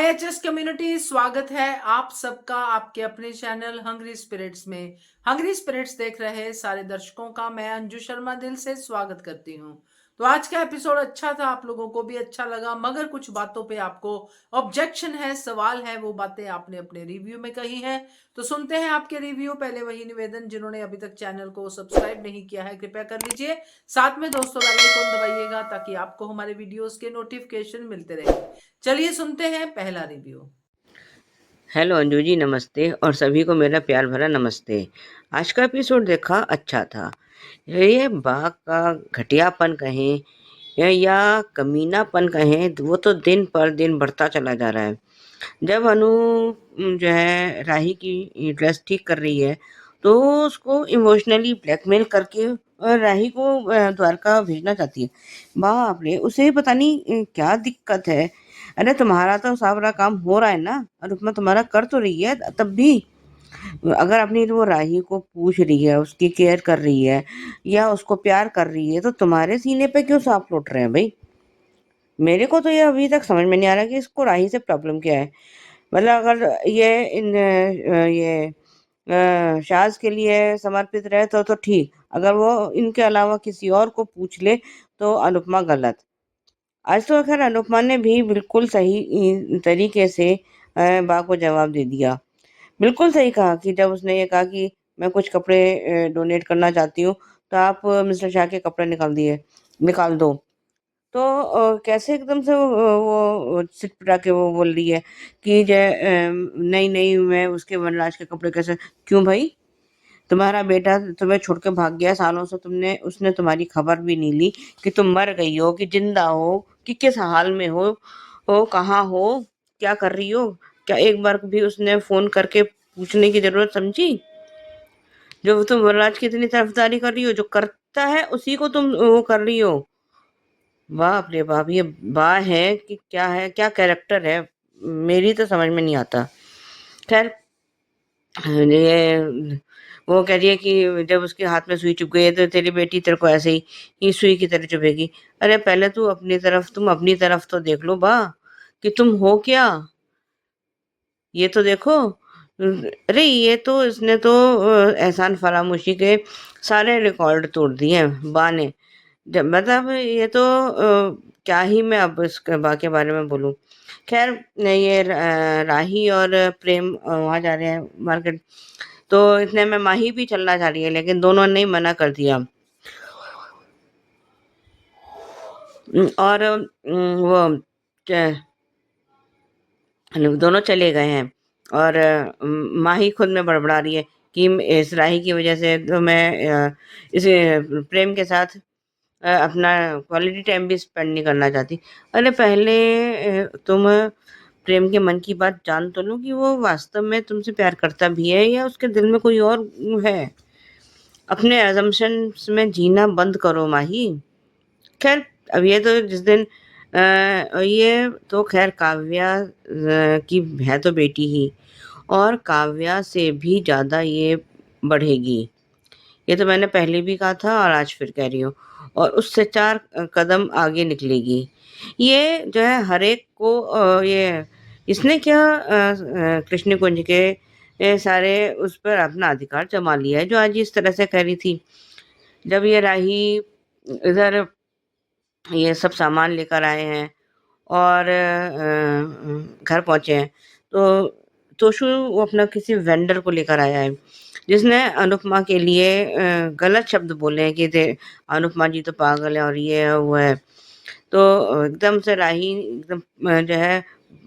हाय HS community, स्वागत है आप सबका आपके अपने चैनल हंग्री स्पिरिट्स में। हंग्री स्पिरिट्स देख रहे सारे दर्शकों का मैं अंजू शर्मा दिल से स्वागत करती हूं। तो आज का एपिसोड अच्छा था, आप लोगों को भी अच्छा लगा, मगर कुछ बातों पे आपको ऑब्जेक्शन है, सवाल है, वो बातें आपने अपने रिव्यू में कही हैं। तो सुनते हैं आपके रिव्यू। पहले वही निवेदन, जिन्होंने अभी तक चैनल को सब्सक्राइब नहीं किया है कृपया कर लीजिए। साथ में दोस्तों बेल आइकन दबाइएगा ताकि आपको हमारे वीडियोस के नोटिफिकेशन मिलते रहे। चलिए सुनते हैं पहला रिव्यू। हेलो अंजू जी, नमस्ते और सभी को मेरा प्यार भरा नमस्ते। आज का एपिसोड देखा, अच्छा था। ये बाघ का घटियापन कहें या कमीनापन कहें, वो तो दिन पर दिन बढ़ता चला जा रहा है। जब अनु जो है राही की ड्रेस ठीक कर रही है तो उसको इमोशनली ब्लैकमेल करके राही को द्वारका भेजना चाहती है। बाप रे, उसे पता नहीं क्या दिक्कत है। अरे तुम्हारा तो सारा काम हो रहा है ना, अनुपमा तुम्हारा कर तो रही है, तब भी अगर अपनी वो राही को पूछ रही है, उसकी केयर कर रही है या उसको प्यार कर रही है, तो तुम्हारे सीने पे क्यों सांप लौट रहे हैं भाई? मेरे को तो ये अभी तक समझ में नहीं आ रहा कि इसको राही से प्रॉब्लम क्या है। मतलब अगर ये शाज के लिए समर्पित रहे तो ठीक, अगर वो इनके अलावा किसी और को पूछ ले तो अनुपमा गलत। आज तो खैर अनुपमा ने भी बिल्कुल सही तरीके से बा को जवाब दे दिया। बिल्कुल सही कहा कि जब उसने ये कहा कि मैं कुछ कपड़े डोनेट करना चाहती हूँ, तो आप मिस्टर शाह के कपड़े निकाल दो। तो कैसे एकदम से वो सिटपटा के वो बोल रही है कि नहीं नहीं, मैं उसके वनराज के कपड़े कैसे? क्यों भाई? तुम्हारा बेटा तुम्हें छोड़ के भाग गया, सालों से उसने तुम्हारी खबर भी नहीं ली कि तुम मर गई हो कि जिंदा हो, कि किस हाल में हो, कहाँ हो, क्या कर रही हो। क्या एक बार भी उसने फोन करके पूछने की जरूरत समझी? जो तुम वनराज की इतनी तरफदारी कर रही हो, जो करता है उसी को तुम वो कर रही हो। बाप रे बाप, ये बा है कि क्या है, क्या कैरेक्टर है, मेरी तो समझ में नहीं आता। खैर, ये वो कह रही है कि जब उसके हाथ में सुई चुभ गई है तो तेरी बेटी तेरे को ऐसे ही सुई की तरह चुभेगी। अरे पहले तुम अपनी तरफ तो देख लो बा, कि तुम हो क्या, ये तो देखो। अरे ये तो इसने तो एहसान फरामोशी के सारे रिकॉर्ड तोड़ दिए हैं बा ने। जब मतलब ये तो क्या ही मैं अब इस बा के बारे में बोलूं। खैर, ये राही और प्रेम वहां जा रहे हैं मार्केट। तो इतने में माही भी चलना चाह रही है, लेकिन दोनों ने ही मना कर दिया। और वो च- दोनों चले गए हैं। और माही खुद में बड़बड़ा रही है कि इस राही की वजह से तो मैं इस प्रेम के साथ अपना क्वालिटी टाइम भी स्पेंड नहीं करना चाहती। अरे पहले तुम प्रेम के मन की बात जान तो लो कि वो वास्तव में तुमसे प्यार करता भी है या उसके दिल में कोई और है। अपने एजम्पशंस में जीना बंद करो माही। खैर, अब ये तो जिस दिन ये तो खैर काव्या की है तो बेटी ही, और काव्या से भी ज्यादा ये बढ़ेगी। ये तो मैंने पहले भी कहा था और आज फिर कह रही हूँ, और उससे 4 कदम आगे निकलेगी। ये जो है हर एक को ये इसने क्या कृष्ण कुंज के सारे उस पर अपना अधिकार जमा लिया है, जो आज इस तरह से कह रही थी। जब ये राही इधर ये सब सामान लेकर आए हैं और घर पहुंचे हैं, तो तोशु वो अपना किसी वेंडर को लेकर आया है जिसने अनुपमा के लिए गलत शब्द बोले हैं कि अनुपमा जी तो पागल है और ये है वो है। तो एकदम से राही एकदम जो है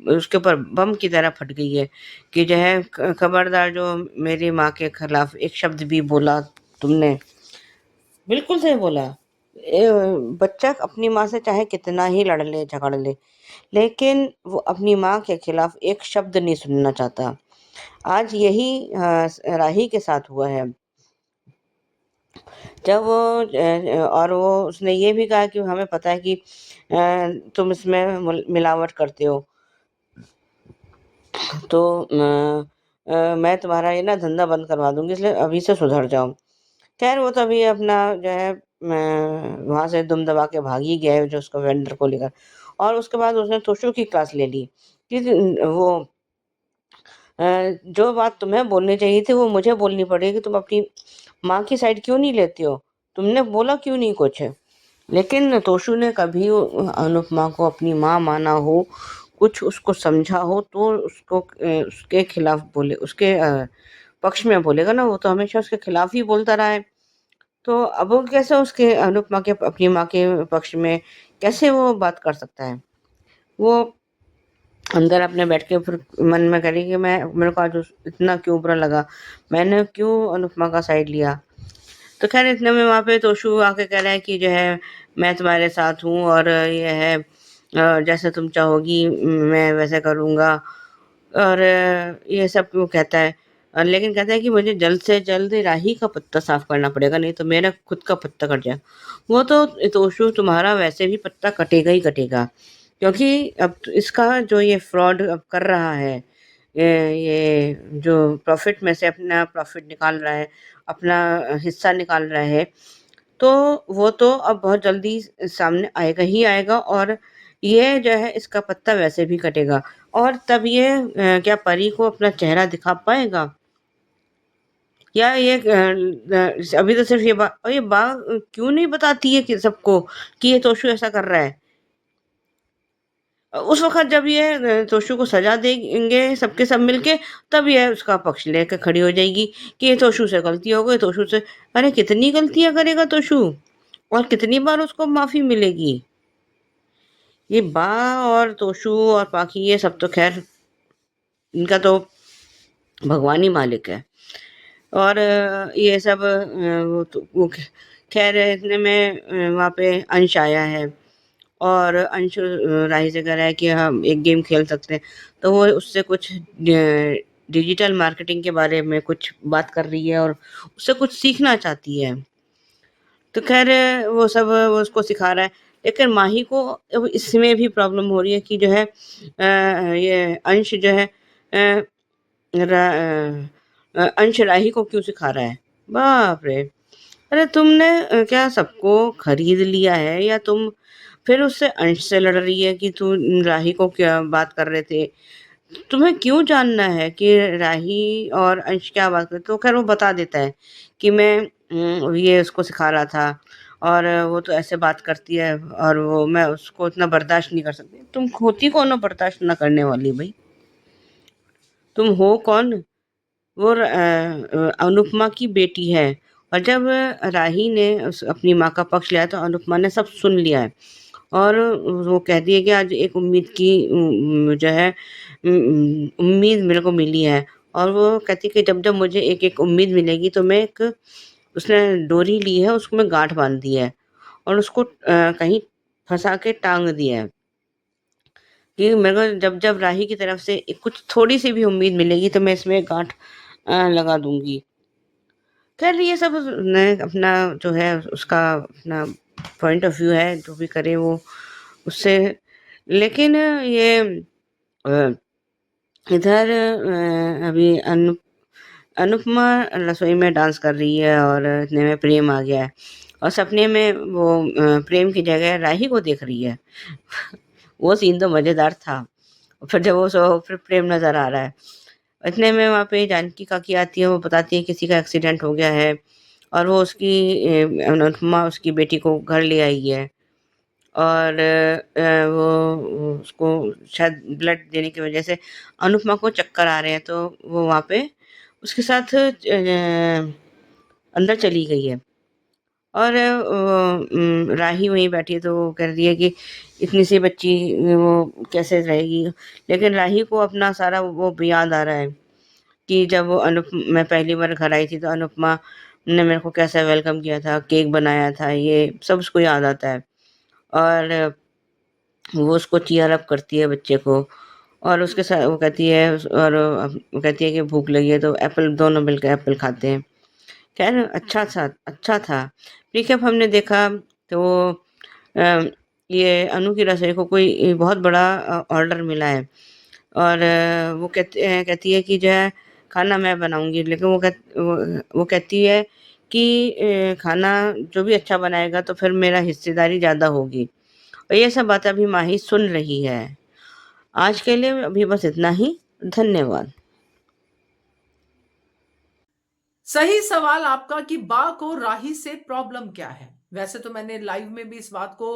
उसके ऊपर बम की तरह फट गई है कि जो है खबरदार, जो मेरी माँ के खिलाफ एक शब्द भी बोला तुमने। बिल्कुल सही बोला। बच्चा अपनी माँ से चाहे कितना ही लड़ ले झगड़ ले, लेकिन वो अपनी माँ के खिलाफ एक शब्द नहीं सुनना चाहता। आज यही राही के साथ हुआ है। जब वो और वो उसने ये भी कहा कि हमें पता है कि तुम इसमें मिलावट करते हो, तो मैं तुम्हारा ये ना धंधा बंद करवा दूंगी, इसलिए अभी से सुधर जाओ। खैर, वो तो अभी अपना जो है वहां से दुम दबा के भाग ही गया है, जो उसको वेंडर को लेकर। और उसके बाद उसने तोशु की क्लास ले ली कि वो जो बात तुम्हें बोलनी चाहिए थी वो मुझे बोलनी पड़ेगी। तुम अपनी माँ की साइड क्यों नहीं लेती हो? तुमने बोला क्यों नहीं कुछ? लेकिन तोशु ने कभी अनुपमा को अपनी माँ माना हो, कुछ उसको समझा हो तो उसको उसके खिलाफ बोले, उसके पक्ष में बोलेगा ना, वो तो हमेशा उसके खिलाफ ही बोलता रहा है। तो अब वो कैसे उसके अनुपमा के अपनी माँ के पक्ष में कैसे वो बात कर सकता है? वो अंदर अपने बैठ के फिर मन में करी कि मैं मेरे को आज इतना क्यों बुरा लगा, मैंने क्यों अनुपमा का साइड लिया। तो खैर इतने में वहाँ पे तोशु आके कह रहा है कि जो है मैं तुम्हारे साथ हूँ और ये है जैसे तुम चाहोगी मैं वैसे करूँगा। और ये सब वो कहता है। लेकिन कहता है कि मुझे जल्द से जल्द राही का पत्ता साफ करना पड़ेगा, नहीं तो मेरा खुद का पत्ता कट जाए। वो तो तोशु तुम्हारा वैसे भी पत्ता कटेगा ही कटेगा, क्योंकि अब तो इसका जो ये फ्रॉड अब कर रहा है, ये जो प्रॉफिट में से अपना प्रॉफिट निकाल रहा है, अपना हिस्सा निकाल रहा है, तो वो तो अब बहुत जल्दी सामने आएगा ही आएगा। और ये जो है इसका पत्ता वैसे भी कटेगा। और तब ये क्या परी को अपना चेहरा दिखा पाएगा? या ये अभी तो सिर्फ ये बाघ क्यों नहीं बताती है कि सबको कि ये तोशु ऐसा कर रहा है? उस वक़्त जब ये तोशु को सज़ा देंगे सबके सब मिलके, तब ये उसका पक्ष लेके खड़ी हो जाएगी कि ये तोशु से गलती हो गई, तोशु से। अरे कितनी गलतियाँ करेगा तोशु और कितनी बार उसको माफ़ी मिलेगी? ये बा और तोशु और बाकी ये सब तो ख़ैर इनका तो भगवान ही मालिक है। और ये सब वो तो वो ख़ैर इतने में वहाँ पे अंश आया है और अंश राही से कह रहा है कि हम एक गेम खेल सकते हैं। तो वो उससे कुछ डिजिटल मार्केटिंग के बारे में कुछ बात कर रही है और उससे कुछ सीखना चाहती है। तो खैर वो सब वो उसको सिखा रहा है। लेकिन माही को अब इसमें भी प्रॉब्लम हो रही है कि जो है ये अंश जो है अ, अंश राही को क्यों सिखा रहा है? बाप रे! अरे तुमने क्या सबको खरीद लिया है या तुम फिर उससे अंश से लड़ रही है कि तू राही को क्या बात कर रहे थे? तुम्हें क्यों जानना है कि राही और अंश क्या बात कर, तो खैर वो बता देता है कि मैं ये उसको सिखा रहा था और वो तो ऐसे बात करती है और वो मैं उसको इतना बर्दाश्त नहीं कर सकती। तुम होती कौन हो बर्दाश्त ना करने वाली भाई? तुम हो कौन? वो अनुपमा की बेटी है। और जब राही ने अपनी माँ का पक्ष लिया तो अनुपमा ने सब सुन लिया है। और वो कहती है कि आज एक उम्मीद की जो है उम्मीद मेरे को मिली है। और वो कहती है कि जब जब मुझे एक एक उम्मीद मिलेगी तो मैं एक उसने डोरी ली है, उसको मैं गांठ बांध दी है और उसको कहीं फंसा के टांग दिया है कि मेरे को जब जब राही की तरफ से कुछ थोड़ी सी भी उम्मीद मिलेगी तो मैं इसमें गांठ लगा दूंगी। खैर ये सब ने अपना जो है उसका अपना पॉइंट ऑफ व्यू है, जो भी करे वो उससे। लेकिन ये अ, इधर अभी अनुपमा रसोई में डांस कर रही है और इतने में प्रेम आ गया है और सपने में वो प्रेम की जगह राही को देख रही है। वो सीन तो मज़ेदार था। फिर जब वो फिर प्रेम नज़र आ रहा है। इतने में वहाँ पे जानकी काकी आती है, वो बताती है किसी का एक्सीडेंट हो गया है और वो उसकी अनुपमा उसकी बेटी को घर ले आई है। और वो उसको शायद ब्लड देने की वजह से अनुपमा को चक्कर आ रहे हैं, तो वो वहाँ पे उसके साथ अंदर चली गई है। और राही वहीं बैठी है तो वो कह रही है कि इतनी सी बच्ची वो कैसे रहेगी। लेकिन राही को अपना सारा वो भी याद आ रहा है कि जब वो मैं पहली बार घर आई थी तो अनुपमा ने मेरे को कैसा वेलकम किया था, केक बनाया था, ये सब उसको याद आता है। और वो उसको चीयर अप करती है बच्चे को और उसके साथ वो कहती है और वो कहती है कि भूख लगी है तो एप्पल दोनों मिलकर एप्पल खाते हैं। खैर अच्छा था। रिकैप हमने देखा तो अ, ये अनु की रसोई को कोई बहुत बड़ा ऑर्डर मिला है और कहती है कि जो है खाना मैं बनाऊंगी। लेकिन वो कहती है कि खाना जो भी अच्छा बनाएगा तो फिर मेरा हिस्सेदारी ज़्यादा होगी। और ये सब बातें अभी माही सुन रही है। आज के लिए अभी बस इतना ही। धन्यवाद। सही सवाल आपका कि बा को राही से प्रॉब्लम क्या है। वैसे तो मैंने लाइव में भी इस बात को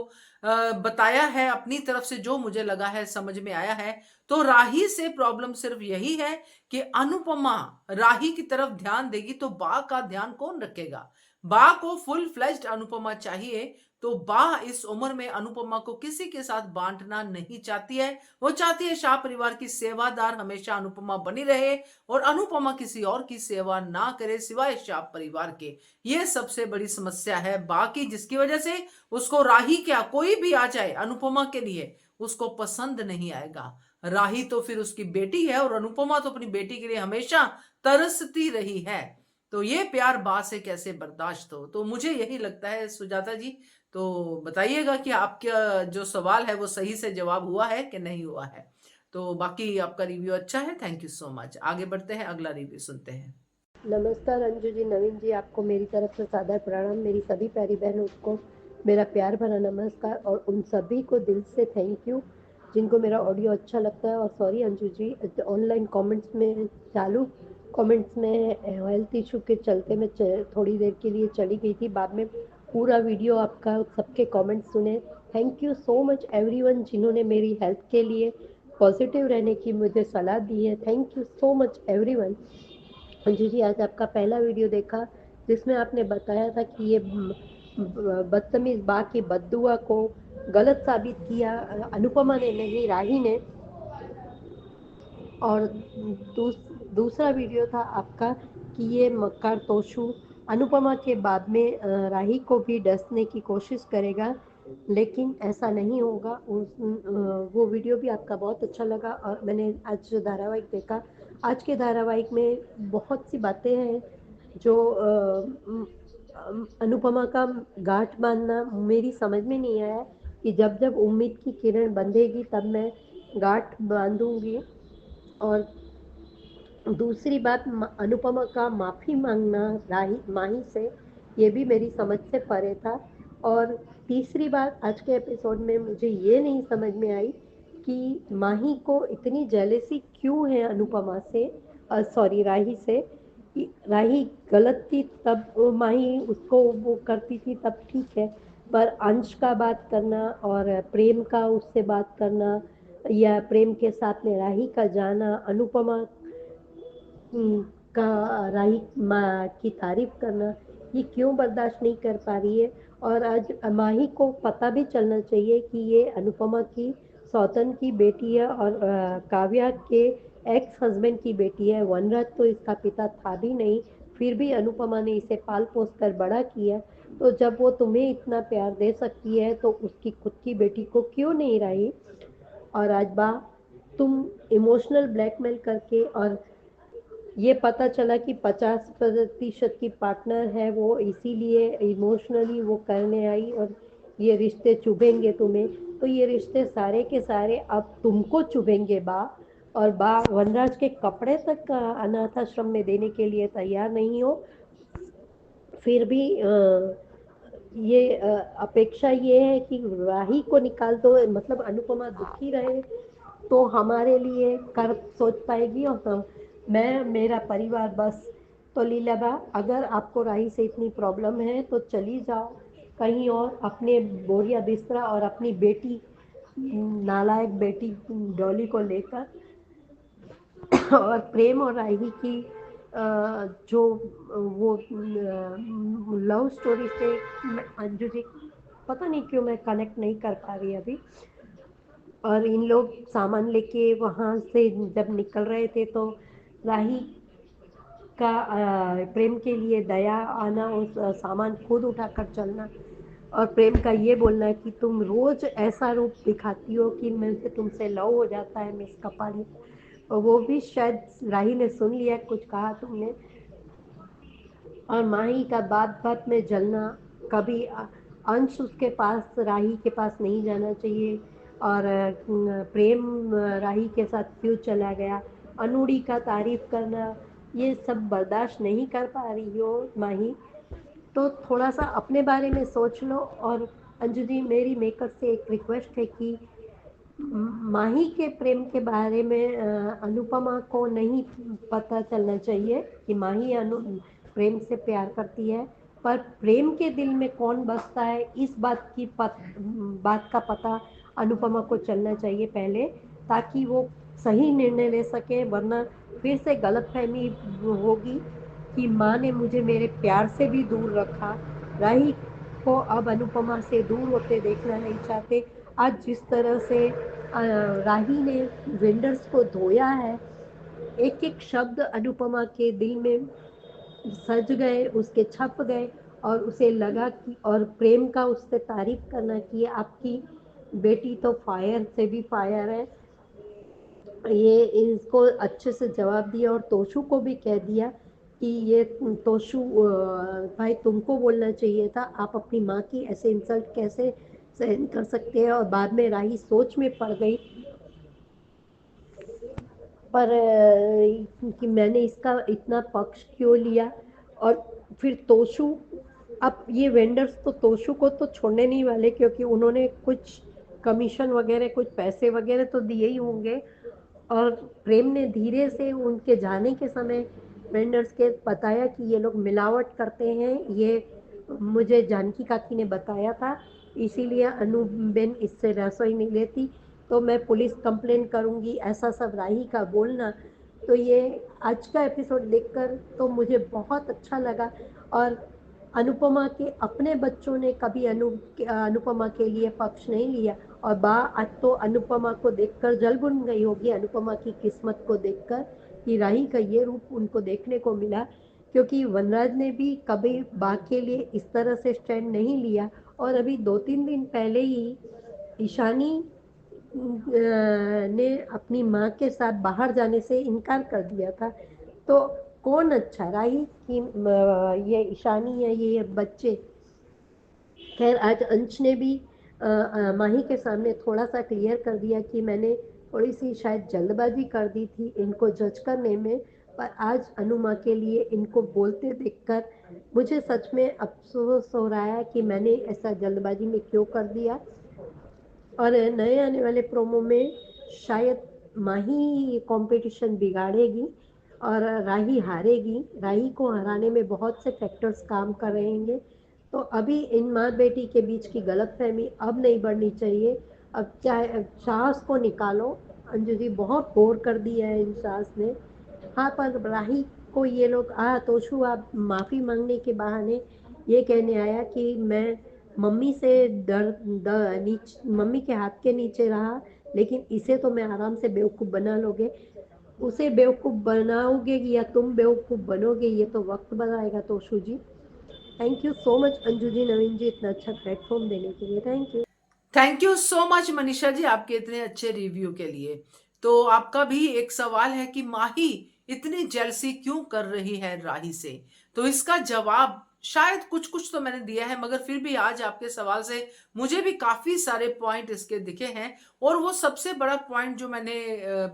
बताया है अपनी तरफ से, जो मुझे लगा है, समझ में आया है। तो राही से प्रॉब्लम सिर्फ यही है कि अनुपमा राही की तरफ ध्यान देगी तो बा का ध्यान कौन रखेगा। बा को फुल फ्लेज्ड अनुपमा चाहिए, तो बा इस उम्र में अनुपमा को किसी के साथ बांटना नहीं चाहती है। वो चाहती है शाह परिवार की सेवादार हमेशा अनुपमा बनी रहे और अनुपमा किसी और की सेवा ना करे सिवाय शाह परिवार के। ये सबसे बड़ी समस्या है बाकी, जिसकी वजह से उसको राही क्या कोई भी आ जाए अनुपमा के लिए उसको पसंद नहीं आएगा। राही तो फिर उसकी बेटी है और अनुपमा तो अपनी बेटी के लिए हमेशा तरसती रही है। तो ये प्यार बा से कैसे बर्दाश्त हो। तो मुझे यही लगता है सुजाता जी, तो बताइएगा कि आपका जो सवाल है वो सही से जवाब हुआ है कि नहीं हुआ है। तो बाकी आपका रिव्यू अच्छा है, थैंक यू सो मच। आगे बढ़ते हैं, अगला रिव्यू सुनते हैं। नमस्कार अंजू जी, नवीन जी, आपको मेरी तरफ से सादर प्रणाम। मेरी सभी प्यारी बहनों को मेरा प्यार भरा नमस्कार और उन सभी को दिल से थैंक यू जिनको मेरा ऑडियो अच्छा लगता है। और sorry Anju ji, online comments में चालू कमेंट्स में हेल्थ इशू के चलते मैं थोड़ी देर के लिए चली गई थी। बाद में पूरा वीडियो आपका सबके कमेंट्स सुने। Thank you so much everyone जिन्होंने मेरी हेल्थ के लिए पॉजिटिव रहने की मुझे सलाह दी है। Thank you so much everyone. Anju ji, आज आपका पहला वीडियो देखा जिसमें आपने बताया था कि ये बदतमीज बा की बद्दुआ को गलत साबित किया अनुपमा ने, नहीं राही ने। और दूसरा वीडियो था आपका कि ये मक्कार तोशु अनुपमा के बाद में राही को भी डसने की कोशिश करेगा, लेकिन ऐसा नहीं होगा। वो वीडियो भी आपका बहुत अच्छा लगा। और मैंने आज जो धारावाहिक देखा, आज के धारावाहिक में बहुत सी बातें हैं जो अनुपमा का गांठ बांधना मेरी समझ में नहीं आया कि जब जब उम्मीद की किरण बंधेगी तब मैं गांठ बांधूंगी। और दूसरी बात, अनुपमा का माफ़ी मांगना माही से, ये भी मेरी समझ से परे था। और तीसरी बात, आज के एपिसोड में मुझे ये नहीं समझ में आई कि माही को इतनी जेलेसी क्यों है अनुपमा से, सॉरी राही से। राही गलत थी तब माही उसको वो करती थी तब ठीक है, पर अंश का बात करना और प्रेम का उससे बात करना या प्रेम के साथ में राही का जाना, अनुपमा का राही माँ की तारीफ करना, ये क्यों बर्दाश्त नहीं कर पा रही है। और आज माही को पता भी चलना चाहिए कि ये अनुपमा की सौतन की बेटी है और काव्या के एक्स हस्बैंड की बेटी है। वनराज तो इसका पिता था भी नहीं, फिर भी अनुपमा ने इसे पाल पोस कर बड़ा किया। तो जब वो तुम्हें इतना प्यार दे सकती है तो उसकी खुद की बेटी को क्यों नहीं रही। और आज बा, तुम इमोशनल ब्लैकमेल करके, और ये पता चला कि 50% की पार्टनर है वो, इसीलिए इमोशनली वो करने आई और ये रिश्ते चुभेंगे तुम्हें। तो ये रिश्ते सारे के सारे अब तुमको चुभेंगे बा। और बा वनराज के कपड़े तक अनाथ आश्रम में देने के लिए तैयार नहीं हो, फिर भी ये अपेक्षा ये है कि राही को निकाल दो, मतलब अनुपमा दुखी रहे तो हमारे लिए कर सोच पाएगी और हम, मैं मेरा परिवार बस। तो लीलाबा, अगर आपको राही से इतनी प्रॉब्लम है तो चली जाओ कहीं और, अपने बोरिया बिस्तरा और अपनी बेटी, नालायक बेटी डॉली को लेकर। और प्रेम और राही की जो वो लव स्टोरी से अंजू जी पता नहीं क्यों मैं कनेक्ट नहीं कर पा रही अभी। और इन लोग सामान लेके वहाँ से जब निकल रहे थे तो राही का प्रेम के लिए दया आना, उस सामान खुद उठाकर चलना, और प्रेम का ये बोलना कि तुम रोज ऐसा रूप दिखाती हो कि मुझे तुमसे लव हो जाता है मिस कपाली। और वो भी शायद राही ने सुन लिया कुछ कहा तुमने। और माही का बात बात में जलना, कभी अंश उसके पास राही के पास नहीं जाना चाहिए। और प्रेम राही के साथ क्यों चला गया, अनूड़ी का तारीफ करना, ये सब बर्दाश्त नहीं कर पा रही हो माही, तो थोड़ा सा अपने बारे में सोच लो। और अंजू जी, मेरी मेकर से एक रिक्वेस्ट है कि माही के प्रेम के बारे में अनुपमा को नहीं पता चलना चाहिए कि माही प्रेम से प्यार करती है, पर प्रेम के दिल में कौन बसता है इस बात का पता अनुपमा को चलना चाहिए पहले, ताकि वो सही निर्णय ले सके, वरना फिर से गलतफहमी होगी कि माँ ने मुझे मेरे प्यार से भी दूर रखा। राही को अब अनुपमा से दूर होते देखना नहीं चाहते। आज जिस तरह से राही ने वेंडर्स को धोया है, एक एक शब्द अनुपमा के दिल में सज गए, उसके छप गए, और उसे लगा कि, और प्रेम का उससे तारीफ करना कि आपकी बेटी तो फायर से भी फायर है। ये इसको अच्छे से जवाब दिया और तोशु को भी कह दिया कि ये तोशु भाई तुमको बोलना चाहिए था, आप अपनी माँ की ऐसे इंसल्ट कैसे सहन कर सकते हैं। और बाद में राही सोच में पड़ गई पर कि मैंने इसका इतना पक्ष क्यों लिया। और फिर तोशु, अब ये वेंडर्स तो तोशु को तो छोड़ने नहीं वाले, क्योंकि उन्होंने कुछ कमीशन वगैरह कुछ पैसे वगैरह तो दिए ही होंगे। और प्रेम ने धीरे से उनके जाने के समय वेंडर्स के बताया कि ये लोग मिलावट करते हैं, ये मुझे जानकी काकी ने बताया था, इसीलिए अनुबेन इससे रसोई नहीं लेती, तो मैं पुलिस कंप्लेन करूंगी, ऐसा सब राही का बोलना। तो ये आज का एपिसोड देखकर तो मुझे बहुत अच्छा लगा। और अनुपमा के अपने बच्चों ने कभी अनुपमा के लिए पक्ष नहीं लिया, और आज तो अनुपमा को देखकर जल भुन गई होगी, अनुपमा की किस्मत को देखकर कि राही का ये रूप उनको देखने को मिला, क्योंकि वनराज ने भी कभी बा के लिए इस तरह से स्टैंड नहीं लिया। और अभी 2-3 दिन पहले ही ईशानी ने अपनी माँ के साथ बाहर जाने से इनकार कर दिया था। तो कौन अच्छा, राही कि ये ईशानी या ये बच्चे। खैर आज अंश ने भी माही के सामने थोड़ा सा क्लियर कर दिया कि मैंने थोड़ी सी शायद जल्दबाजी कर दी थी इनको जज करने में, पर आज अनुमा के लिए इनको बोलते देखकर मुझे सच में अफसोस हो रहा है कि मैंने ऐसा जल्दबाजी में क्यों कर दिया। और नए आने वाले प्रोमो में शायद माही कंपटीशन बिगाड़ेगी और राही हारेगी। राही को हराने में बहुत से फैक्टर्स काम कर रहेंगे। तो अभी इन माँ बेटी के बीच की गलतफहमी अब नहीं बढ़नी चाहिए। अब चाहे सास को निकालो, अंजू जी बहुत बोर कर दिया है इन सास ने। हाँ, पर राही को ये लोग तोशु आप माफ़ी मांगने के बहाने ये कहने आया कि मैं मम्मी से मम्मी के हाथ के नीचे रहा, लेकिन इसे तो मैं आराम से बेवकूफ़ बना लोगे। उसे बेवकूफ़ बनाओगे या तुम बेवकूफ़ बनोगे, ये तो वक्त बताएगा Toshu ji. Thank you so much Anju ji, Naveen ji, इतना अच्छा प्लेटफॉर्म देने के लिए thank you so much Manisha ji आपके इतने अच्छे रिव्यू के लिए। तो आपका भी एक सवाल है कि माही इतनी जेलसी क्यों कर रही है राही से, तो इसका जवाब शायद कुछ कुछ तो मैंने दिया है, मगर फिर भी आज आपके सवाल से मुझे भी काफी सारे पॉइंट इसके दिखे हैं। और वो सबसे बड़ा पॉइंट जो मैंने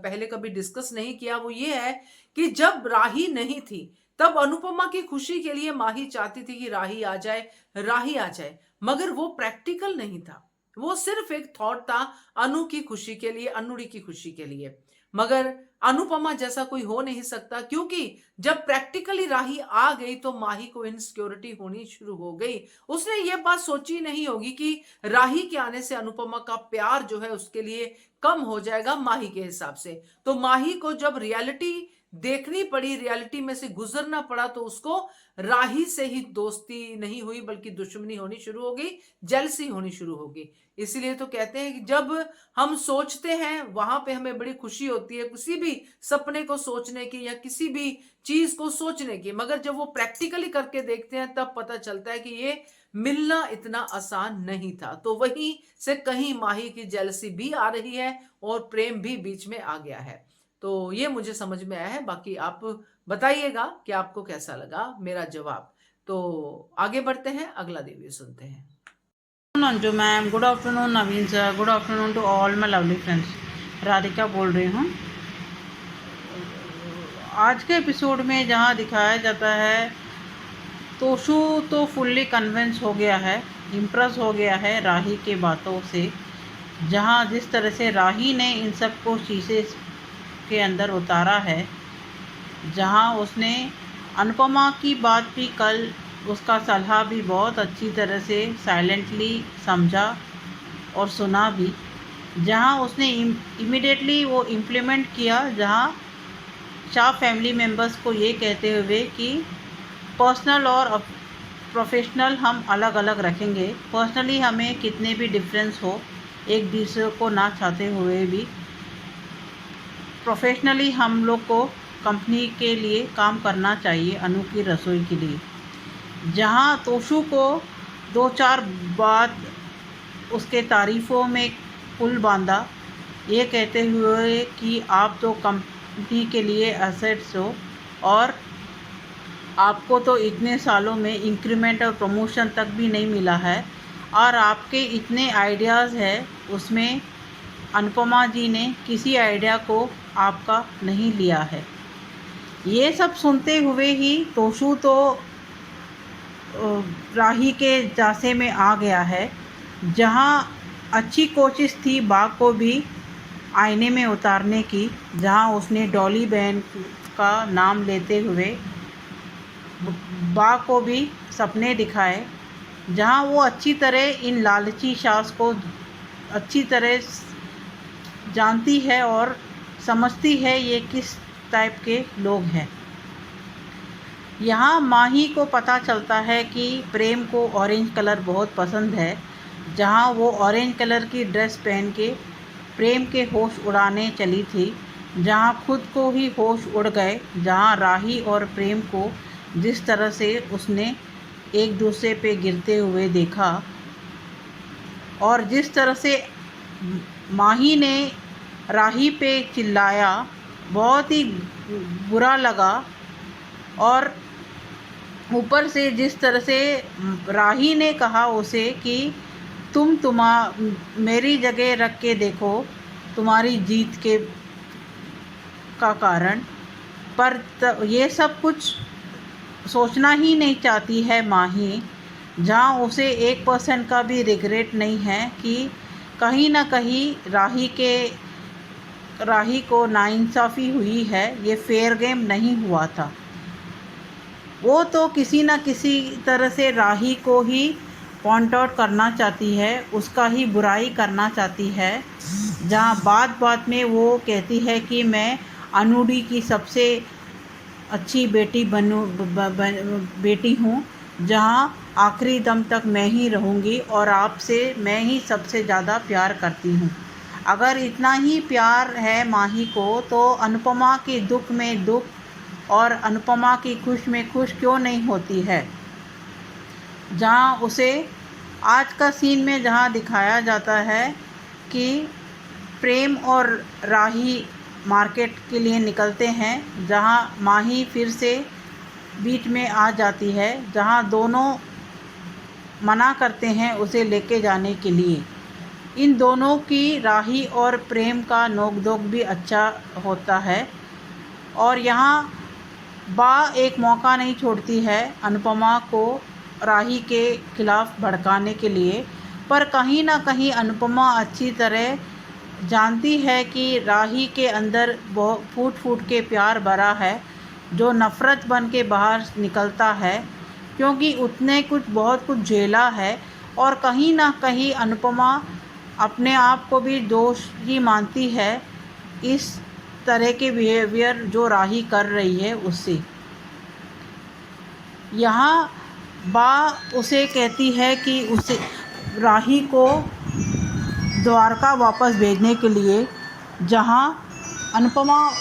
पहले कभी डिस्कस नहीं किया वो ये है कि जब राही नहीं थी तब अनुपमा की खुशी के लिए माही चाहती थी कि राही आ जाए, राही आ जाए, मगर वो प्रैक्टिकल नहीं था, वो सिर्फ एक थॉट था अनु की खुशी के लिए, अनुड़ी की खुशी के लिए। मगर अनुपमा जैसा कोई हो नहीं सकता, क्योंकि जब प्रैक्टिकली राही आ गई तो माही को इनसिक्योरिटी होनी शुरू हो गई। उसने ये बात सोची नहीं होगी कि राही के आने से अनुपमा का प्यार जो है उसके लिए कम हो जाएगा माही के हिसाब से। तो माही को जब रियलिटी देखनी पड़ी, रियलिटी में से गुजरना पड़ा, तो उसको राही से ही दोस्ती नहीं हुई बल्कि दुश्मनी होनी शुरू हो गई, जेलसी होनी शुरू होगी। इसीलिए तो कहते हैं कि जब हम सोचते हैं वहां पे हमें बड़ी खुशी होती है किसी भी सपने को सोचने की या किसी भी चीज को सोचने की, मगर जब वो प्रैक्टिकली करके देखते हैं तब पता चलता है कि ये मिलना इतना आसान नहीं था। तो वहीं से कहीं माही की जेलसी भी आ रही है और प्रेम भी बीच में आ गया है। तो ये मुझे समझ में आया है, बाकी आप बताइएगा कि आपको कैसा लगा मेरा जवाब। तो आगे बढ़ते हैं, अगला रिव्यू सुनते हैं। Anju ma'am, good afternoon Naveen sir, good afternoon to all my lovely friends. Radhika बोल रही हूँ। आज के एपिसोड में जहाँ दिखाया जाता है तोशु तो फुल्ली कन्विंस हो गया है, इम्प्रेस हो गया है राही के बातों से जहाँ जिस तरह से राही ने इन सब को शीशे के अंदर उतारा है, जहाँ उसने अनुपमा की बात भी कल, उसका सलाह भी बहुत अच्छी तरह से साइलेंटली समझा और सुना भी, जहाँ उसने इमिडिएटली वो इम्प्लीमेंट किया, जहाँ शाह फैमिली मेम्बर्स को ये कहते हुए कि पर्सनल और प्रोफेशनल हम अलग अलग रखेंगे। पर्सनली हमें कितने भी डिफरेंस हो एक दूसरे को ना चाहते हुए भी, प्रोफेशनली हम लोग को कंपनी के लिए काम करना चाहिए, अनु की रसोई के लिए। जहाँ तोशु को 2-4 बात उसके तारीफ़ों में पुल बांधा, ये कहते हुए कि आप तो कंपनी के लिए एसेट्स हो और आपको तो इतने सालों में इंक्रीमेंट और प्रमोशन तक भी नहीं मिला है, और आपके इतने आइडियाज़ है, उसमें अनुपमा जी ने किसी आइडिया को आपका नहीं लिया है। ये सब सुनते हुए ही तोशु तो राही के जासे में आ गया है। जहाँ अच्छी कोशिश थी बा को भी आईने में उतारने की, जहाँ उसने डॉली बहन का नाम लेते हुए बा को भी सपने दिखाए, जहाँ वो अच्छी तरह इन लालची सास को अच्छी तरह जानती है और समझती है ये किस टाइप के लोग हैं। यहाँ माही को पता चलता है कि प्रेम को ऑरेंज कलर बहुत पसंद है, जहाँ वो ऑरेंज कलर की ड्रेस पहन के प्रेम के होश उड़ाने चली थी, जहाँ खुद को ही होश उड़ गए, जहाँ राही और प्रेम को जिस तरह से उसने एक दूसरे पे गिरते हुए देखा और जिस तरह से माही ने राही पे चिल्लाया, बहुत ही बुरा लगा। और ऊपर से जिस तरह से राही ने कहा उसे कि मेरी जगह रख के देखो तुम्हारी जीत के का कारण, पर ये सब कुछ सोचना ही नहीं चाहती है माही, जहाँ उसे 1% का भी रिग्रेट नहीं है कि कहीं ना कहीं राही को नाइंसाफ़ी हुई है, ये फेयर गेम नहीं हुआ था। वो तो किसी न किसी तरह से राही को ही पॉइंट आउट करना चाहती है, उसका ही बुराई करना चाहती है, जहाँ बात बात में वो कहती है कि मैं अनुडी की सबसे अच्छी बेटी हूँ, जहाँ आखिरी दम तक मैं ही रहूँगी और आपसे मैं ही सबसे ज़्यादा प्यार करती हूँ। अगर इतना ही प्यार है माही को, तो अनुपमा के दुख में दुख और अनुपमा की खुश में खुश क्यों नहीं होती है। जहाँ उसे आज का सीन में जहाँ दिखाया जाता है कि प्रेम और राही मार्केट के लिए निकलते हैं, जहाँ माही फिर से बीच में आ जाती है, जहाँ दोनों मना करते हैं उसे लेके जाने के लिए। इन दोनों की राही और प्रेम का नोक-झोंक भी अच्छा होता है और यहाँ बा एक मौका नहीं छोड़ती है अनुपमा को राही के खिलाफ़ भड़काने के लिए, पर कहीं ना कहीं अनुपमा अच्छी तरह जानती है कि राही के अंदर बहुत फूट के प्यार भरा है, जो नफ़रत बन के बाहर निकलता है, क्योंकि उसने बहुत कुछ झेला है। और कहीं ना कहीं अनुपमा अपने आप को भी दोष ही मानती है इस तरह के बिहेवियर जो राही कर रही है उससे। यहाँ बा उसे कहती है कि उसे राही को द्वारका वापस भेजने के लिए, जहाँ अनुपमा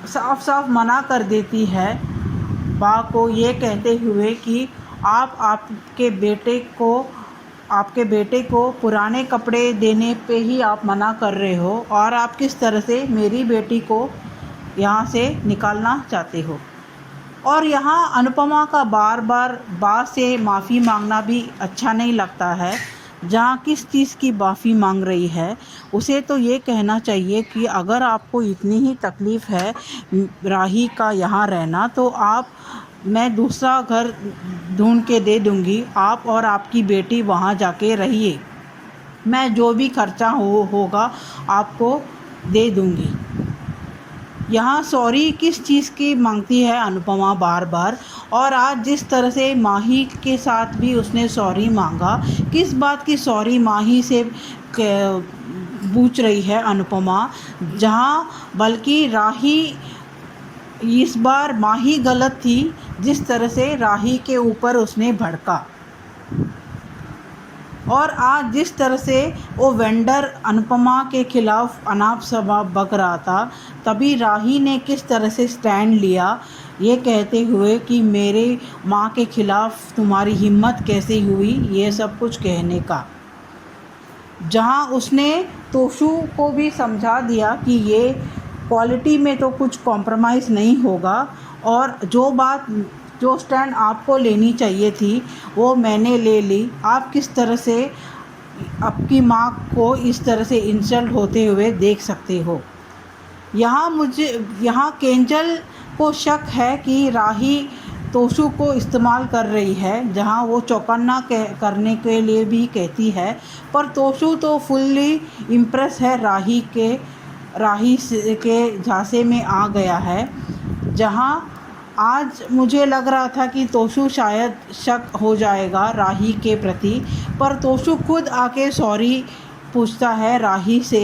साफ साफ मना कर देती है बा को, ये कहते हुए कि आपके बेटे को पुराने कपड़े देने पे ही आप मना कर रहे हो और आप किस तरह से मेरी बेटी को यहाँ से निकालना चाहते हो। और यहाँ अनुपमा का बार बार बा से माफ़ी मांगना भी अच्छा नहीं लगता है, जहाँ किस चीज़ की माफ़ी मांग रही है। उसे तो ये कहना चाहिए कि अगर आपको इतनी ही तकलीफ़ है राही का यहाँ रहना, तो मैं दूसरा घर ढूंढ के दे दूँगी, आप और आपकी बेटी वहाँ जाके रहिए। मैं जो भी खर्चा होगा आपको दे दूँगी। यहाँ सॉरी किस चीज़ की मांगती है अनुपमा बार बार, और आज जिस तरह से माही के साथ भी उसने सॉरी मांगा, किस बात की सॉरी माही से पूछ रही है अनुपमा, जहाँ बल्कि राही इस बार माही गलत थी जिस तरह से राही के ऊपर उसने भड़का। और आज जिस तरह से वो वेंडर अनुपमा के खिलाफ अनाप शनाप बक रहा था, तभी राही ने किस तरह से स्टैंड लिया, ये कहते हुए कि मेरे माँ के खिलाफ तुम्हारी हिम्मत कैसे हुई, ये सब कुछ कहने का। जहाँ उसने तोशु को भी समझा दिया कि ये क्वालिटी में तो कुछ कॉम्प्रोमाइज़ नहीं होगा, और जो स्टैंड आपको लेनी चाहिए थी वो मैंने ले ली। आप किस तरह से आपकी माँ को इस तरह से इंसल्ट होते हुए देख सकते हो। यहाँ केंजल को शक है कि राही तोशु को इस्तेमाल कर रही है, जहाँ वो चौकन्ना करने के लिए भी कहती है, पर तोशु तो फुल्ली इम्प्रेस है, राही के झांसे में आ गया है। जहाँ आज मुझे लग रहा था कि तोशु शायद शक हो जाएगा राही के प्रति, पर तोशु खुद आके सॉरी पूछता है राही से,